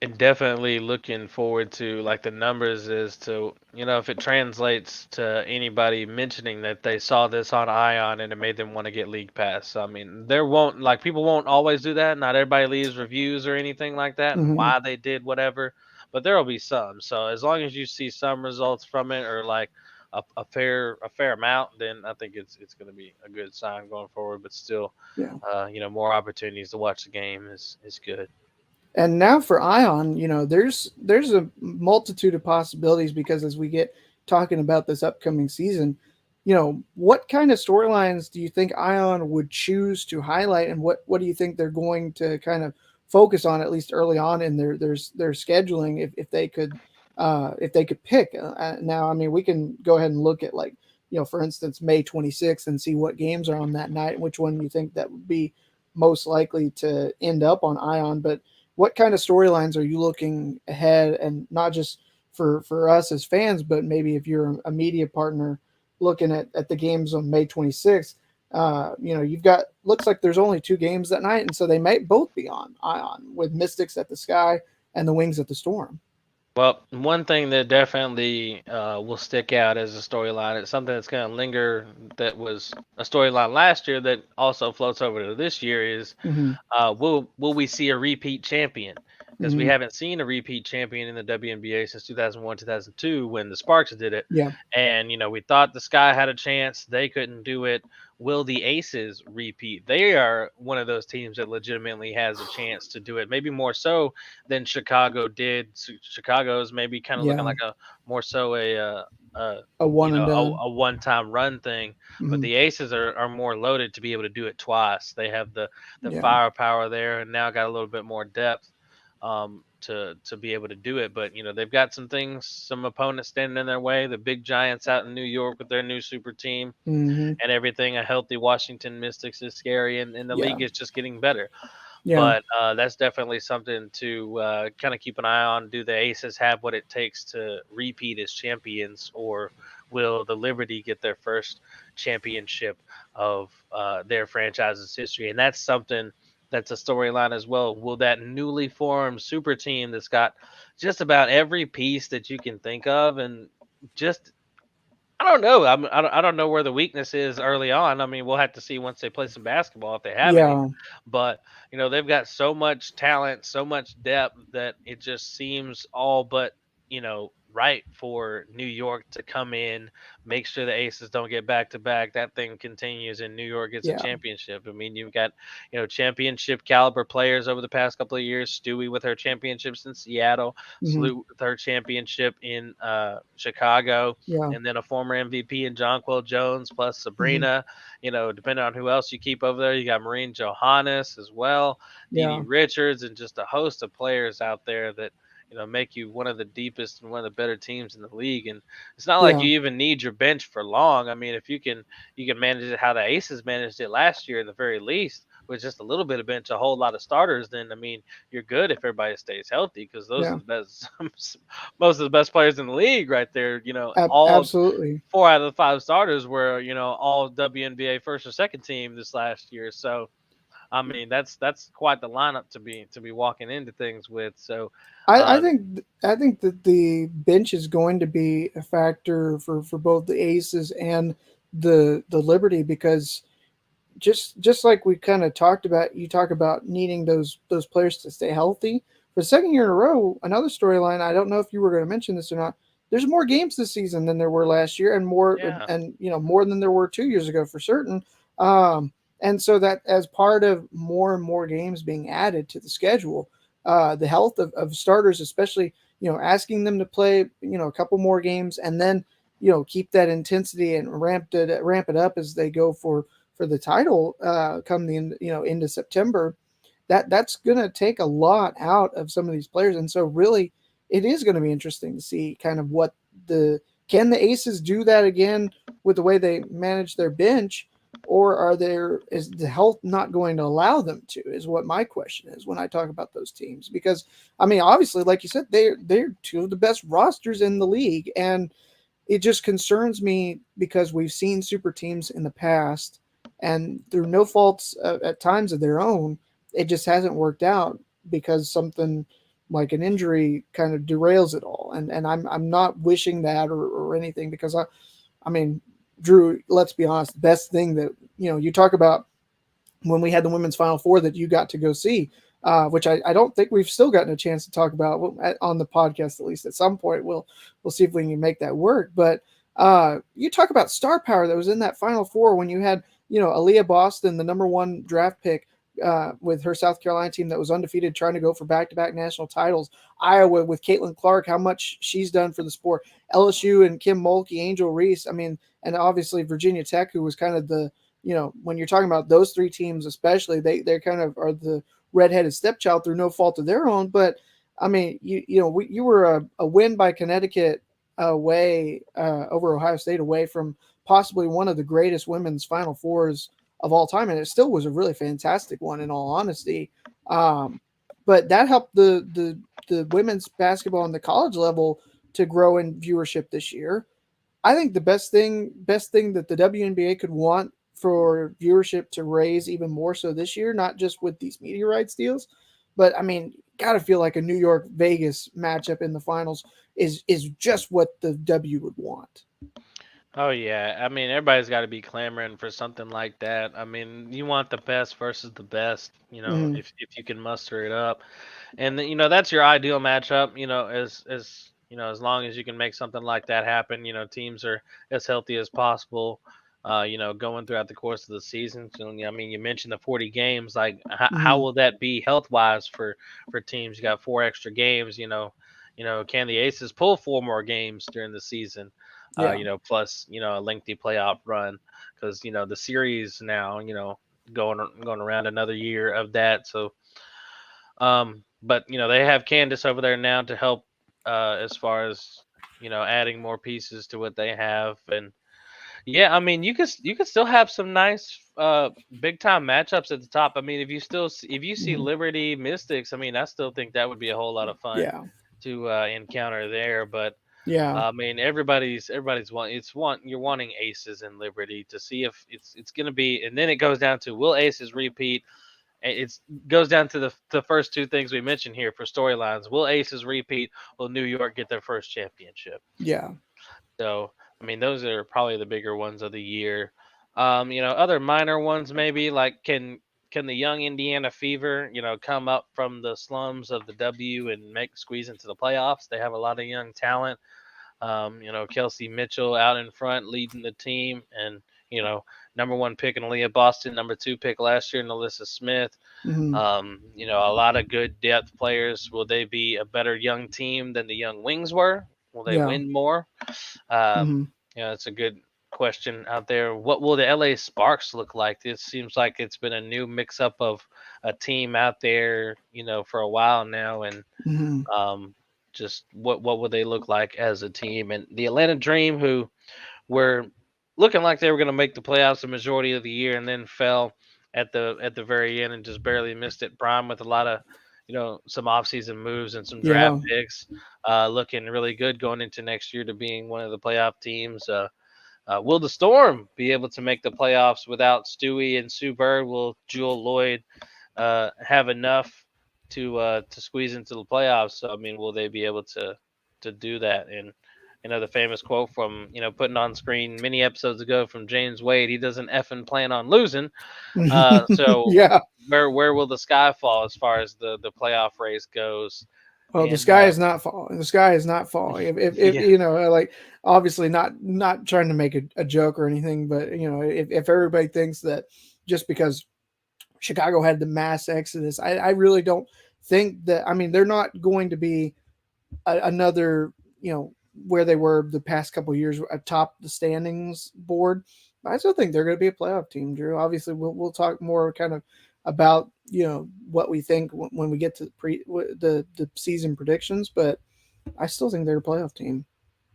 and definitely looking forward to like the numbers as to if it translates to anybody mentioning that they saw this on Ion and it made them want to get League Pass. So, I mean, there won't like people won't always do that. Not everybody leaves reviews or anything like that and Mm-hmm. why they did whatever, but there'll be some. So as long as you see some results from it or like a fair amount, then I think it's going to be a good sign going forward. But still, Yeah. more opportunities to watch the game is good. And now for Ion, there's a multitude of possibilities because as we get talking about this upcoming season, what kind of storylines do you think Ion would choose to highlight, and what do you think they're going to kind of focus on at least early on in their scheduling if they could pick? Now, I mean, we can go ahead and look at like for instance, May 26th and see what games are on that night, which one you think that would be most likely to end up on Ion, but what kind of storylines are you looking ahead, and not just for us as fans, but maybe if you're a media partner looking at the games on May 26th, you've got looks like there's only 2 games that night, and so they might both be on Ion with Mystics at the Sky and the Wings at the Storm. Well, one thing that definitely will stick out as a storyline, it's something that's going to linger that was a storyline last year that also floats over to this year is Mm-hmm. will we see a repeat champion? Because we Mm-hmm. haven't seen a repeat champion in the WNBA since 2001, 2002 when the Sparks did it. Yeah. And, we thought the Sky had a chance. They couldn't do it. Will the Aces repeat? They are one of those teams that legitimately has a chance to do it. Maybe more so than Chicago did. Chicago's maybe kind of looking Yeah. like a more so a one and done. a one-time run thing, but Mm-hmm. the Aces are more loaded to be able to do it twice. They have the Yeah. firepower there, and now got a little bit more depth to be able to do it. But they've got some things, some opponents standing in their way. The big Giants out in New York with their new super team Mm-hmm. and everything. A healthy Washington Mystics is scary, and the Yeah. league is just getting better. Yeah. But that's definitely something to kind of keep an eye on. Do the Aces have what it takes to repeat as champions, or will the Liberty get their first championship of their franchise's history? And that's something that's a storyline as well. Will that newly formed super team that's got just about every piece that you can think of, and just I don't know. I don't know where the weakness is early on. I mean, we'll have to see once they play some basketball if they have any. Yeah. But they've got so much talent, so much depth that it just seems all but right for New York to come in, make sure the Aces don't get back to back. That thing continues, and New York gets a Yeah. championship. I mean, you've got championship caliber players over the past couple of years. Stewie with her championships in Seattle, Mm-hmm. Salute with her championship in Chicago. Yeah. And then a former MVP in Jonquil Jones plus Sabrina. Depending on who else you keep over there, you got Maureen Johannes as well, Dee Yeah. Richards, and just a host of players out there that make you one of the deepest and one of the better teams in the league. And it's not like Yeah. you even need your bench for long. I mean, if you can manage it how the Aces managed it last year, at the very least, with just a little bit of bench, a whole lot of starters, then I mean, you're good if everybody stays healthy, because those Yeah. are the best, most of the best players in the league right there. All Absolutely. 4 out of the 5 starters were all WNBA first or second team this last year. So I mean, that's quite the lineup to be walking into things with. So I think that the bench is going to be a factor for both the Aces and the Liberty, because just like we kind of talked about, you talk about needing those players to stay healthy. For the second year in a row, another storyline, I don't know if you were going to mention this or not, there's more games this season than there were last year, and more Yeah. and more than there were 2 years ago for certain. And so that as part of more and more games being added to the schedule, the health of starters, especially, asking them to play, a couple more games and then, keep that intensity and ramp it up as they go for the title come the into September. That's going to take a lot out of some of these players. And so really it is going to be interesting to see kind of can the Aces do that again with the way they manage their bench, or is the health not going to allow them to, is what my question is when I talk about those teams. Because I mean, obviously, like you said, they're two of the best rosters in the league. And it just concerns me because we've seen super teams in the past, and through no faults at times of their own, it just hasn't worked out because something like an injury kind of derails it all. And I'm not wishing that or anything, because I mean, Drew, let's be honest, the best thing that, you talk about when we had the women's Final Four that you got to go see, which I don't think we've still gotten a chance to talk about on the podcast, at least at some point. We'll see if we can make that work. But you talk about star power that was in that Final Four when you had, Aaliyah Boston, the number 1 draft pick, with her South Carolina team that was undefeated, trying to go for back-to-back national titles. Iowa with Caitlin Clark, how much she's done for the sport. LSU and Kim Mulkey, Angel Reese. I mean, and obviously Virginia Tech, who was kind of the, when you're talking about those 3 teams, especially, they kind of are the redheaded stepchild through no fault of their own. But I mean, you were a win by Connecticut away over Ohio State, away from possibly one of the greatest women's Final Fours of all time, and it still was a really fantastic one, in all honesty. But that helped the women's basketball on the college level to grow in viewership this year. I think the best thing that the WNBA could want for viewership to raise even more so this year, not just with these media rights deals, but I mean, gotta feel like a New York Vegas matchup in the finals is just what the W would want. Oh yeah, I mean everybody's got to be clamoring for something like that. I mean, you want the best versus the best, Mhm. if you can muster it up, and that's your ideal matchup. As long as you can make something like that happen, teams are as healthy as possible. Going throughout the course of the season. So, I mean, you mentioned the 40 games. Like, how Mhm. will that be health wise for teams? You got 4 extra games. Can the Aces pull 4 more games during the season? Yeah. Plus, a lengthy playoff run, because the series now, going around another year of that. So, but they have Candace over there now to help, as far as adding more pieces to what they have. And yeah, I mean, you could still have some nice big time matchups at the top. I mean, if you see Mhm. Liberty Mystics, I mean, I still think that would be a whole lot of fun Yeah. to encounter there. But Yeah. I mean, you're wanting Aces and Liberty to see if it's going to be, and then it goes down to, will Aces repeat? It goes down to the first 2 things we mentioned here for storylines. Will Aces repeat? Will New York get their first championship? Yeah. So, I mean, those are probably the bigger ones of the year. Other minor ones maybe, like, can the young Indiana Fever, come up from the slums of the W and squeeze into the playoffs? They have a lot of young talent. Kelsey Mitchell out in front leading the team, and number 1 pick in Aaliyah Boston, number 2 pick last year in Alyssa Smith. Mhm. A lot of good depth players. Will they be a better young team than the Young Wings were? Will they Yeah. win more? Um, Mhm. it's a good question out there. What will the LA Sparks look like? It seems like it's been a new mix-up of a team out there, for a while now, and Mhm. just what would they look like as a team? And the Atlanta Dream, who were looking like they were going to make the playoffs the majority of the year, and then fell at the very end and just barely missed it. Prime with a lot of some offseason moves and some draft Yeah. picks, looking really good going into next year to being one of the playoff teams. Will the Storm be able to make the playoffs without Stewie and Sue Bird? Will Jewel Lloyd have enough to squeeze into the playoffs? So, I mean, will they be able to do that? And the famous quote from putting on screen many episodes ago from James Wade: "He doesn't effing plan on losing." So Yeah. where will the sky fall as far as the playoff race goes? Well, the And sky is not falling. The sky is not falling. If yeah, like, obviously not trying to make a joke or anything, but if everybody thinks that just because Chicago had the mass exodus, I really don't think that, I mean, they're not going to be another, where they were the past couple of years atop the standings board. I still think they're going to be a playoff team, Drew. Obviously, we'll talk more kind of about what we think when we get to the season predictions, but I still think they're a playoff team.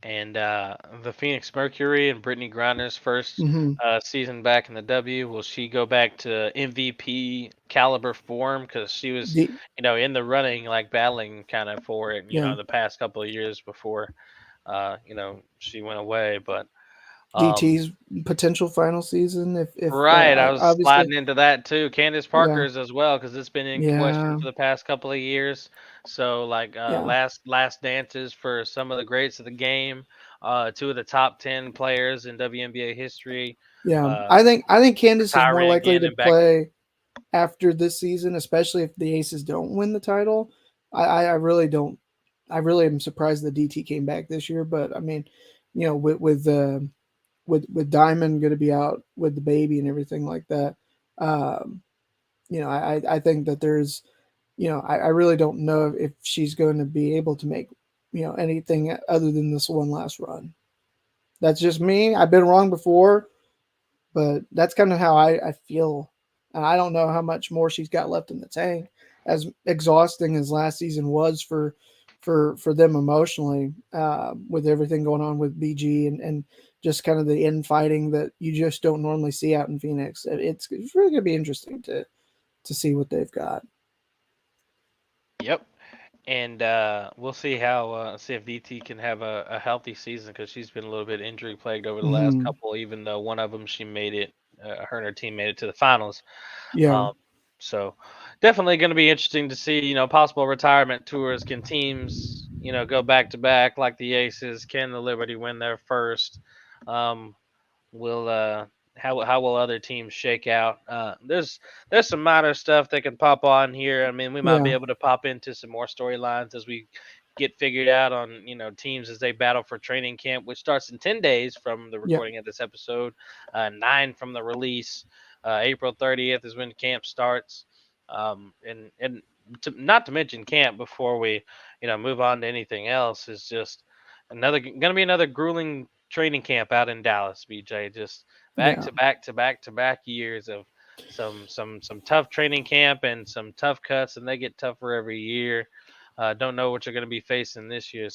And the Phoenix Mercury and Brittany Griner's first Mm-hmm. season back in the W, will she go back to MVP caliber form? Because she was, in the running, like battling kind of for it, the past couple of years before, she went away. But DT's potential final season, if right, I was obviously sliding into that too. Candace Parker's as well, because it's been in question for the past couple of years. So last dances for some of the greats of the game, 2 of the top 10 players in WNBA history. I think Candace is more likely to back. play after this season, especially if the Aces don't win the title. I really don't. I really am surprised that DT came back this year, but I mean, with Diamond going to be out with the baby and everything like that, I think that there's, I really don't know if she's going to be able to make, anything other than this one last run. That's just me. I've been wrong before, but that's kind of how I feel. And I don't know how much more she's got left in the tank. As exhausting as last season was for them emotionally, with everything going on with BG and just kind of the infighting that you just don't normally see out in Phoenix. It's really going to be interesting to see what they've got. Yep. And we'll see see if DT can have a healthy season, because she's been a little bit injury plagued over the last couple, even though one of them she made it, her and her team made it to the finals. Yeah. So definitely going to be interesting to see, possible retirement tours. Can teams, go back to back like the Aces? Can the Liberty win their first? How will other teams shake out? There's some minor stuff that can pop on here. I mean, we might be able to pop into some more storylines as we get figured out on, teams as they battle for training camp, which starts in 10 days from the recording of this episode, 9 from the release. April 30th is when camp starts. Not to mention camp before we, move on to anything else, is just going to be another grueling training camp out in Dallas, BJ. Just back to back years of some tough training camp and some tough cuts, and they get tougher every year. Don't know what you're going to be facing this year.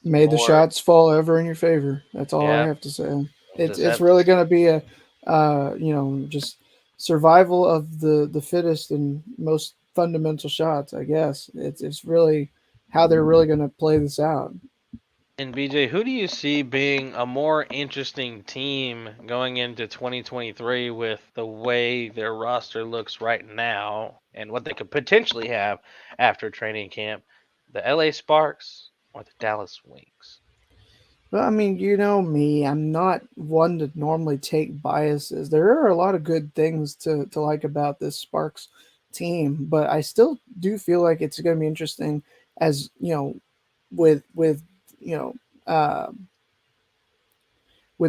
May the shots fall ever in your favor. That's all I have to say. It's really going to be a just survival of the fittest and most fundamental shots, I guess. It's really how they're really going to play this out. And BJ, who do you see being a more interesting team going into 2023 with the way their roster looks right now and what they could potentially have after training camp? The LA Sparks or the Dallas Wings? Well, I mean, you know me, I'm not one to normally take biases. There are a lot of good things to like about this Sparks team, but I still do feel like it's going to be interesting as, with with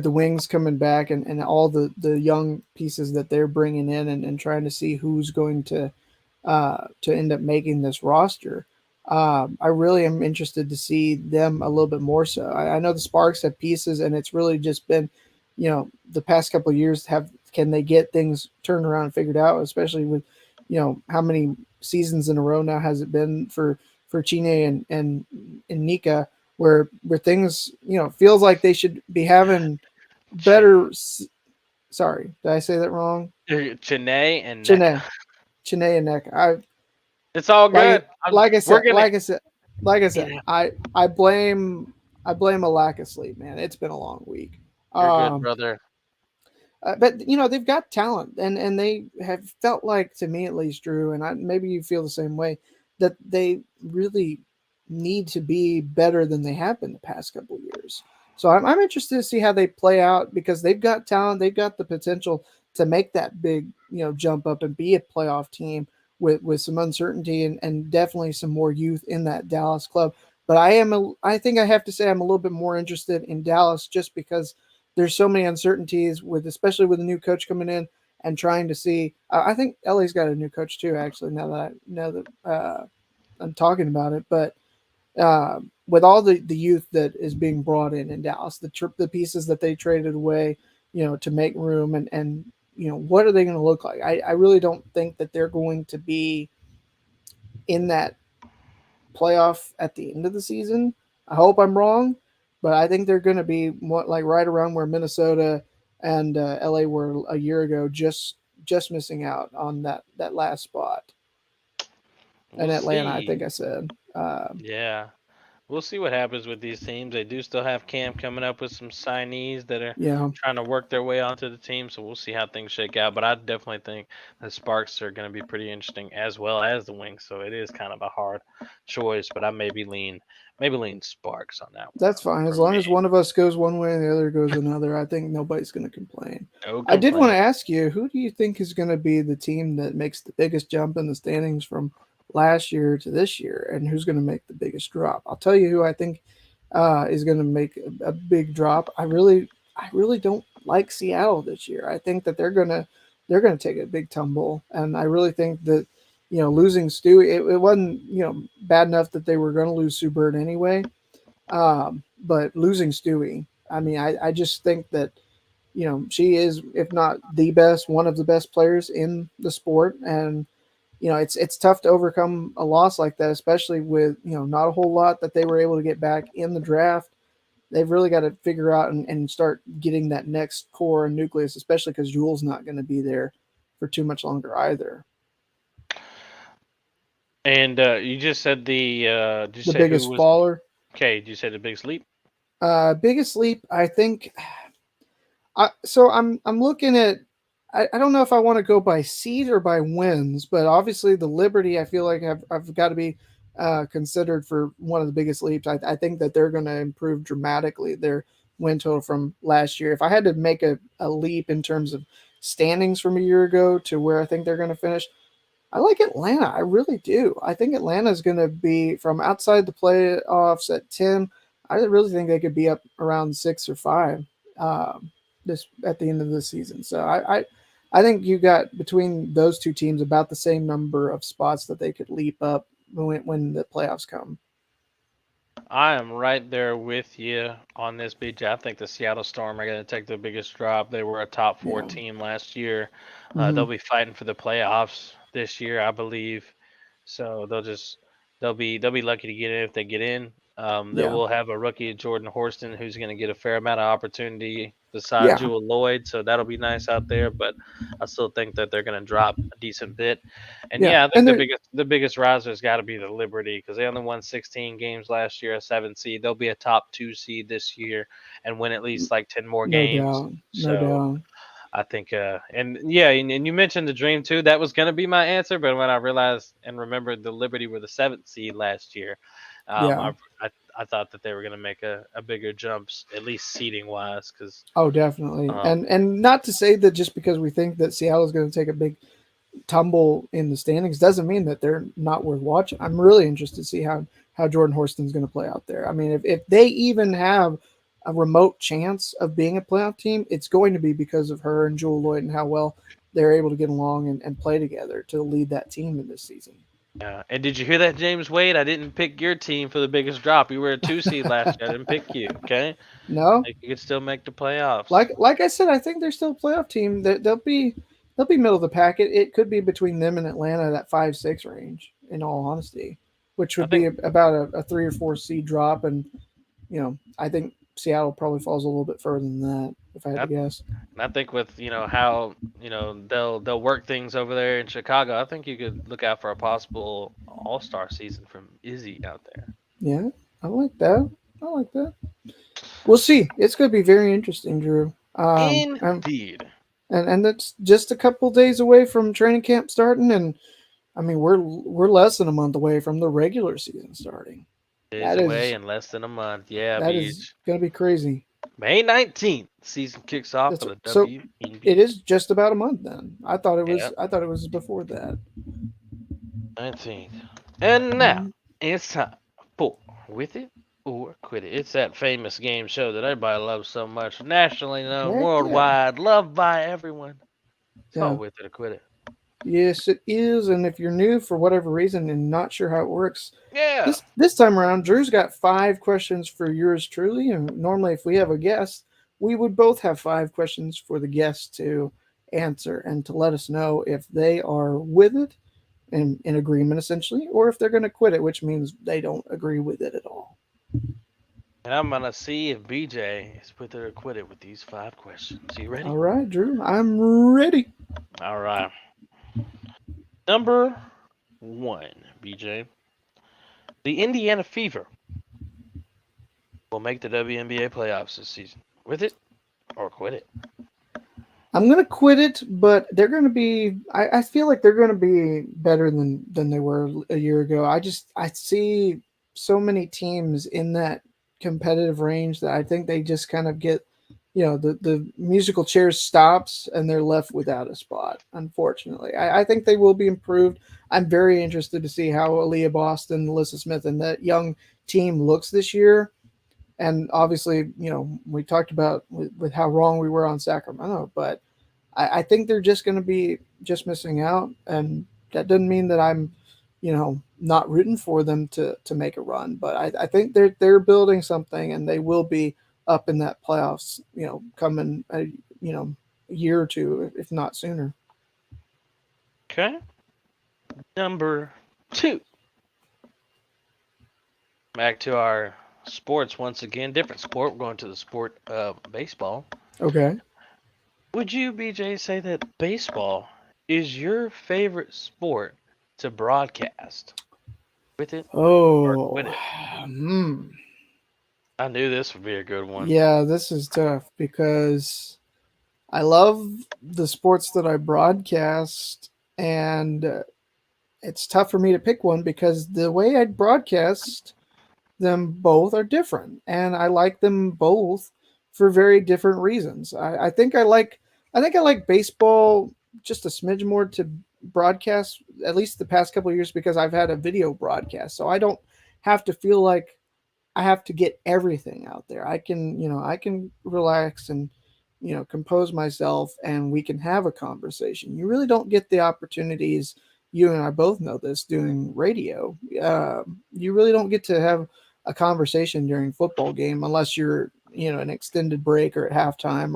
the Wings coming back and all the young pieces that they're bringing in and trying to see who's going to end up making this roster. I really am interested to see them a little bit more so. I know the Sparks have pieces, and it's really just been, the past couple of years, can they get things turned around and figured out, especially with, how many seasons in a row now has it been for Chine and Nika, where things, feels like they should be having better. Sorry, did I say that wrong? Chine and Nika. Chine and Nika. It's all good. Like I said, I blame a lack of sleep, man. It's been a long week. You're good, brother. But they've got talent, and they have felt like, to me at least, Drew, and maybe you feel the same way, that they really need to be better than they have been the past couple of years. So I'm interested to see how they play out, because they've got talent, they've got the potential to make that big jump up and be a playoff team with some uncertainty and definitely some more youth in that Dallas club. But I think I have to say I'm a little bit more interested in Dallas, just because there's so many uncertainties especially with a new coach coming in and trying to see. I think LA's got a new coach too, actually. Now that talking about it, but with all the youth that is being brought in Dallas, the pieces that they traded away, to make room, and what are they going to look like? I really don't think that they're going to be in that playoff at the end of the season. I hope I'm wrong, but I think they're going to be like right around where Minnesota and LA were a year ago, just missing out on that last spot. And Atlanta, I think I said. Yeah. We'll see what happens with these teams. They do still have camp coming up with some signees that are Yeah. trying to work their way onto the team, so we'll see how things shake out. But I definitely think the Sparks are going to be pretty interesting, as well as the Wings. So it is kind of a hard choice, but I maybe lean Sparks on that one. That's fine. As long as one of us goes one way and the other goes another, I think nobody's going to complain. No I did want to complaint. ask you, who do you think is going to be the team that makes the biggest jump in the standings from last year to this year, and who's going to make the biggest drop? I'll tell you who I think is going to make a big drop. I really don't like Seattle this year. I think that they're going to take a big tumble, and I really think that losing Stu, it wasn't bad enough that they were going to lose Sue Bird anyway. But losing Stewie, I mean, I just think that, she is, if not the best, one of the best players in the sport. And, it's tough to overcome a loss like that, especially with, not a whole lot that they were able to get back in the draft. They've really got to figure out and start getting that next core and nucleus, especially because Jewel's not going to be there for too much longer either. And you just said the biggest faller. Okay, did you say the biggest leap? Biggest leap, I think. So I'm looking at. I don't know if I want to go by seed or by wins, but obviously the Liberty, I feel like I've got to be considered for one of the biggest leaps. I think that they're going to improve dramatically their win total from last year. If I had to make a leap in terms of standings from a year ago to where I think they're going to finish, I like Atlanta. I really do. I think Atlanta is going to be from outside the playoffs at 10. I really think they could be up around 6 or 5 this at the end of the season. So I think you got between those two teams about the same number of spots that they could leap up when the playoffs come. I am right there with you on this, BJ. I think the Seattle Storm are going to take the biggest drop. They were a top 4 team last year. They'll be fighting for the playoffs this year, I believe. So they'll be lucky to get in if they get in. They will have a rookie, Jordan Horston, who's going to get a fair amount of opportunity beside Jewel Lloyd. So that'll be nice out there. But I still think that they're going to drop a decent bit. And I think the biggest riser has got to be the Liberty, because they only won 16 games last year, a 7 seed. They'll be a top 2 seed this year and win at least like 10 more games. No doubt. I think, and you mentioned the Dream too. That was going to be my answer, but when I realized and remembered the Liberty were the 7th seed last year, I thought that they were going to make a bigger jumps, at least seeding wise. Definitely, and not to say that just because we think that Seattle is going to take a big tumble in the standings doesn't mean that they're not worth watching. I'm really interested to see how Jordan Horston's going to play out there. I mean, if they even have a remote chance of being a playoff team, it's going to be because of her and Jewel Lloyd and how well they're able to get along and play together to lead that team in this season. Yeah, and did you hear that, James Wade? I didn't pick your team for the biggest drop. You were a 2 seed last year. I didn't pick you. Okay. No. You could still make the playoffs. Like I said, I think they're still a playoff team. They'll be middle of the pack. It could be between them and Atlanta, that 5-6 range. In all honesty, which would be about a 3 or 4 seed drop, and I think Seattle probably falls a little bit further than that, if I had to guess. And I think with how they'll work things over there in Chicago, I think you could look out for a possible All-Star season from Izzy out there. Yeah, I like that. We'll see. It's going to be very interesting, Drew. Indeed. And that's just a couple days away from training camp starting, and I mean we're less than a month away from the regular season starting. Days away in less than a month. Yeah, that is going to be crazy. May 19th, season kicks off for the WNBA. It is just about a month then. I thought it was. I thought it was before that. 19th. And now it's time for With It or Quit It. It's that famous game show that everybody loves so much, nationally known, worldwide, loved by everyone. It's called With It or Quit It. Yes, it is. And if you're new for whatever reason and not sure how it works, Yeah. this time around, Drew's got 5 questions for yours truly. And normally, if we have a guest, we would both have 5 questions for the guest to answer and to let us know if they are with it and in agreement, essentially, or if they're going to quit it, which means they don't agree with it at all. And I'm going to see if BJ is with it or quit it with these 5 questions. You ready? All right, Drew, I'm ready. All right. Number 1, BJ. The Indiana Fever will make the WNBA playoffs this season. With it or quit it? I'm going to quit it, but they're going to be – I feel like they're going to be better than they were a year ago. I see so many teams in that competitive range that I think they just kind of get – the musical chairs stops and they're left without a spot, unfortunately. I think they will be improved. I'm very interested to see how Aaliyah Boston, Alyssa Smith, and that young team looks this year. And obviously, we talked about with how wrong we were on Sacramento, but I think they're just going to be just missing out. And that doesn't mean that I'm, not rooting for them to make a run. But I think they're building something, and they will be up in that playoffs, coming, a year or two, if not sooner. Okay. Number 2. Back to our sports once again. Different sport. We're going to the sport of baseball. Okay. Would you, BJ, say that baseball is your favorite sport to broadcast? With it? Oh. With it? I knew this would be a good one. Yeah, this is tough because I love the sports that I broadcast, and it's tough for me to pick one because the way I broadcast them both are different, and I like them both for very different reasons. I think I like baseball just a smidge more to broadcast, at least the past couple of years, because I've had a video broadcast, so I don't have to feel like I have to get everything out there. I can relax and, compose myself, and we can have a conversation. You really don't get the opportunities. You and I both know this doing radio. You really don't get to have a conversation during football game unless you're, an extended break or at halftime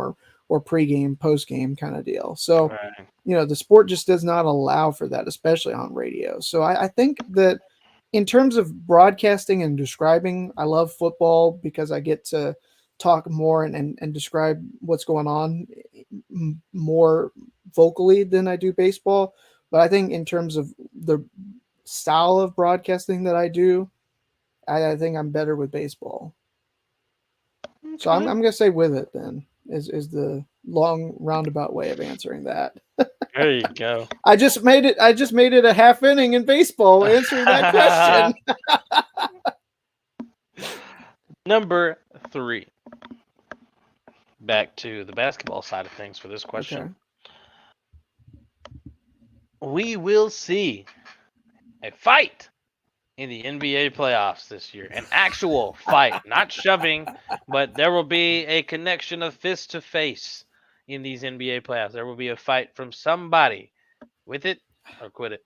or pregame, postgame kind of deal. So, right. The sport just does not allow for that, especially on radio. So I think that in terms of broadcasting and describing, I love football because I get to talk more and describe what's going on more vocally than I do baseball. But I think in terms of the style of broadcasting that I do, I think I'm better with baseball. Okay. So I'm going to say with it then is the long roundabout way of answering that. There you go. I just made it a half inning in baseball answering that question. Number 3. Back to the basketball side of things for this question. Okay. We will see a fight in the NBA playoffs this year. An actual fight, not shoving, but there will be a connection of fist to face in these NBA playoffs. There will be a fight from somebody. With it or quit it?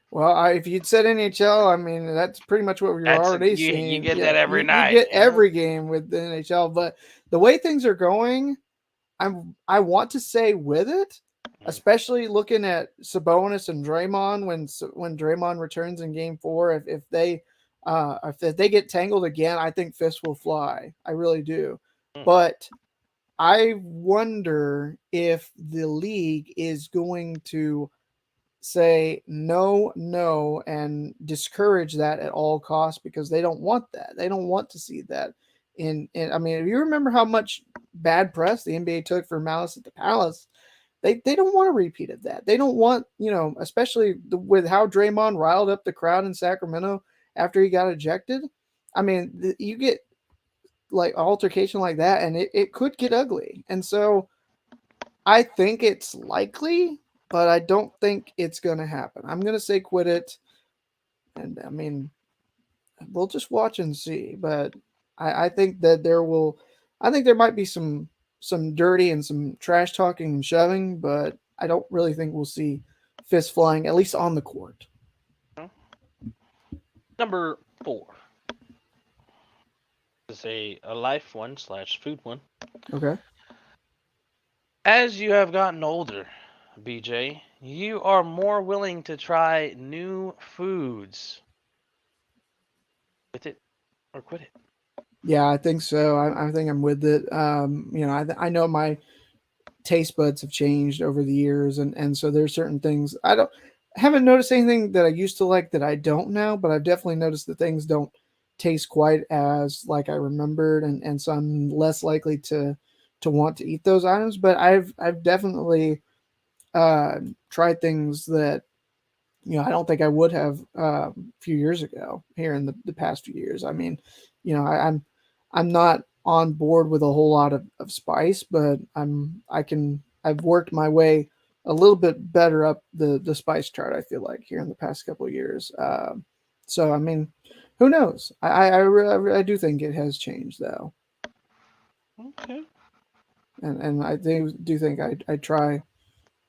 Well, if you'd said NHL, I mean, that's pretty much what we're already seeing. You get that every night. You get every game with the NHL. But the way things are going, I want to say with it, especially looking at Sabonis and Draymond when Draymond returns in Game 4. If they get tangled again, I think fists will fly. I really do. But I wonder if the league is going to say no and discourage that at all costs because they don't want that. They don't want to see that. I mean, if you remember how much bad press the NBA took for Malice at the Palace, they don't want a repeat of that. They don't want, especially with how Draymond riled up the crowd in Sacramento after he got ejected. I mean, you get like altercation like that, and it could get ugly. And so I think it's likely, but I don't think it's going to happen. I'm going to say quit it. And I mean, we'll just watch and see. But I think that there might be some dirty and some trash talking and shoving, but I don't really think we'll see fist flying, at least on the court. Number 4 is a life one / food one. Okay. As you have gotten older, BJ, you are more willing to try new foods. With it or quit it. Yeah, I think so. I think I'm with it. I know my taste buds have changed over the years, and so there's certain things I haven't noticed anything that I used to like that I don't now, but I've definitely noticed that things don't taste quite as like I remembered, and so I'm less likely to want to eat those items. But I've definitely tried things that I don't think I would have a few years ago here in the past few years. I mean, I'm not on board with a whole lot of spice, but I've worked my way a little bit better up the spice chart. I feel like here in the past couple of years. So I mean, who knows? I do think it has changed though. Okay. And I do think I try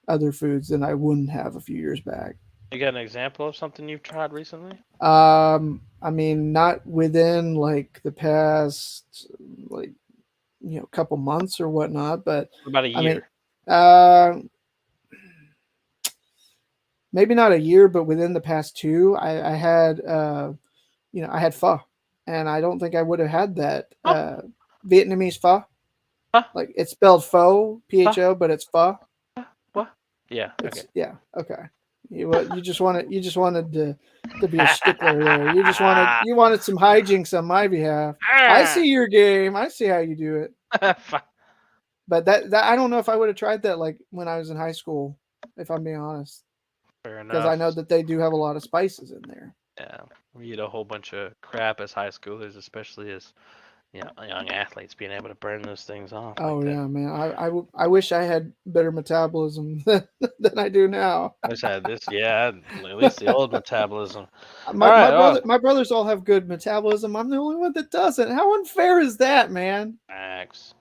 other foods than I wouldn't have a few years back. You got an example of something you've tried recently? I mean, not within like the past, couple months or whatnot, but about a year. I mean, maybe not a year, but within the past 2, I had, I had pho, and I don't think I would have had that Vietnamese pho. Like it's spelled pho, PHO, but it's pho. What? Yeah. Okay. Yeah. Okay. You just wanted to be a stickler there. You wanted some hijinks on my behalf. I see your game. I see how you do it. But that I don't know if I would have tried that like when I was in high school, if I'm being honest. Fair enough. Because I know that they do have a lot of spices in there. Yeah, we eat a whole bunch of crap as high schoolers, especially as young athletes, being able to burn those things off. Oh like yeah, man. I wish I had better metabolism than I do now. I wish I had this. Yeah, at least the old metabolism. My brothers all have good metabolism. I'm the only one that doesn't. How unfair is that, man? Max.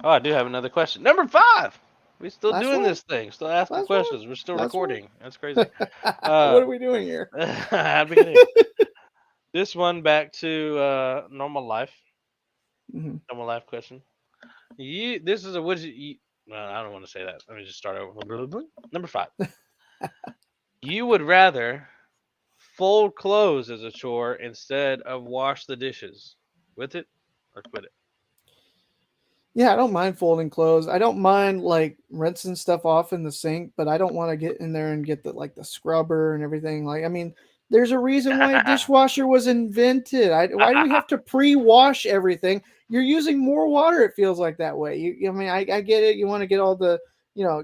Oh, I do have another question. Number 5. We still Last doing one? this thing. Still asking Last questions. one? We're still Last recording. one? That's crazy. What are we doing here? This one back to normal life. Mm-hmm. Normal life question. This is a would you eat? Well, I don't want to say that. Let me just start over. Number 5. You would rather fold clothes as a chore instead of wash the dishes. With it or quit it? Yeah, I don't mind folding clothes. I don't mind like rinsing stuff off in the sink, but I don't want to get in there and get the scrubber and everything. Like, I mean, there's a reason why a dishwasher was invented. Why do we have to pre-wash everything? You're using more water. It feels like that way. I mean, I get it. You want to get all the,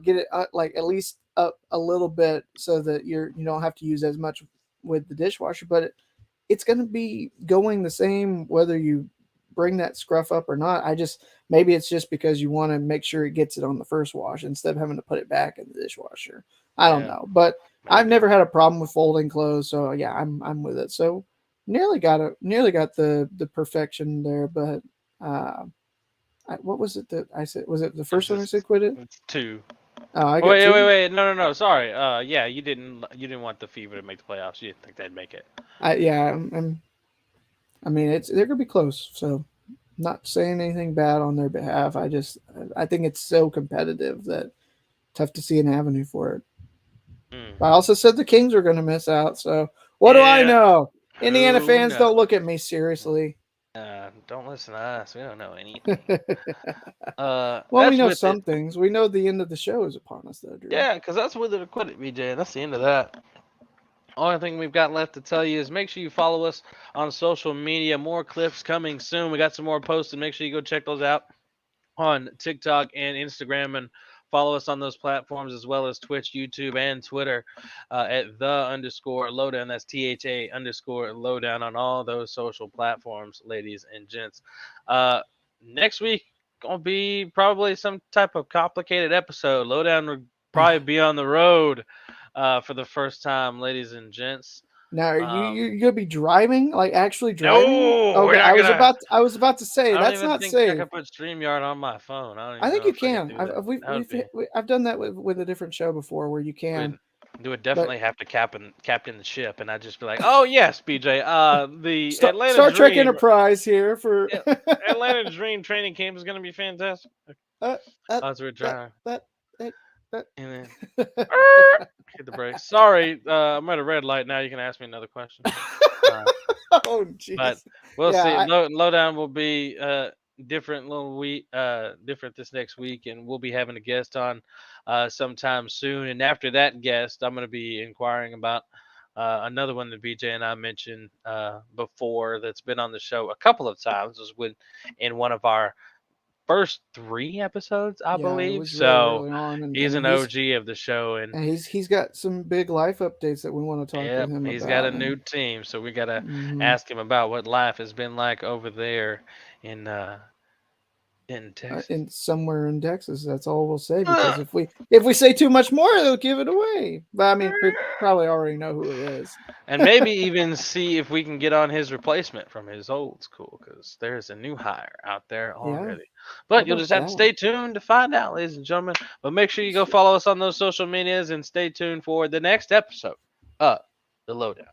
get it like at least up a little bit so that you don't have to use as much with the dishwasher. But it's going to be going the same whether you bring that scruff up or not. Maybe it's just because you want to make sure it gets it on the first wash instead of having to put it back in the dishwasher. I don't know, but I've never had a problem with folding clothes, so yeah, I'm with it. So nearly got the perfection there, but what was it that I said? Was it the first one I said quit it? It's 2. Oh, I got two? Wait. No. Sorry. Yeah, you didn't want the Fever to make the playoffs. You didn't think they'd make it. I mean, they're gonna be close. So, not saying anything bad on their behalf. I think it's so competitive that tough to see an avenue for it. But I also said the Kings are going to miss out. So what do I know? Indiana fans don't look at me seriously. Don't listen to us. We don't know anything. Well, we know some things. We know the end of the show is upon us, though, Drew. Yeah, because that's with it or quit it, BJ. That's the end of that. Only thing we've got left to tell you is make sure you follow us on social media. More clips coming soon. We got some more posted. Make sure you go check those out on TikTok and Instagram, and follow us on those platforms as well as Twitch, YouTube, and Twitter at _Lowdown. That's THA_Lowdown on all those social platforms, ladies and gents. Next week gonna be probably some type of complicated episode. Lowdown will probably be on the road for the first time, ladies and gents. Now, are you gonna be driving? Like actually driving? No, okay. I was about to say that's not safe. I can put StreamYard on my phone. I think you can. I've done that with a different show before where you can. You would definitely have to captain the ship, and I'd just be like, "Oh yes, BJ, the Atlanta Star Trek Dream Enterprise here for Atlanta Dream training camp is going to be fantastic." As we're driving, and then hit the brakes. Sorry, I'm at a red light now. You can ask me another question. Oh jeez. But we'll see. Lowdown will be different different this next week, and we'll be having a guest on sometime soon. And after that guest, I'm going to be inquiring about another one that BJ and I mentioned before that's been on the show a couple of times. Was in one of our first 3 episodes, I believe. So really on, and he's an OG of the show, and he's got some big life updates that we want to talk to him about. He's got a new team, so we got to ask him about what life has been like over there in Texas. In somewhere in Texas, that's all we'll say, because if we say too much more, they'll give it away. But I mean, we probably already know who it is. And maybe even see if we can get on his replacement from his old school, because there's a new hire out there already. But you'll just have to stay tuned to find out, ladies and gentlemen. But make sure you go follow us on those social medias and stay tuned for the next episode of The Lowdown.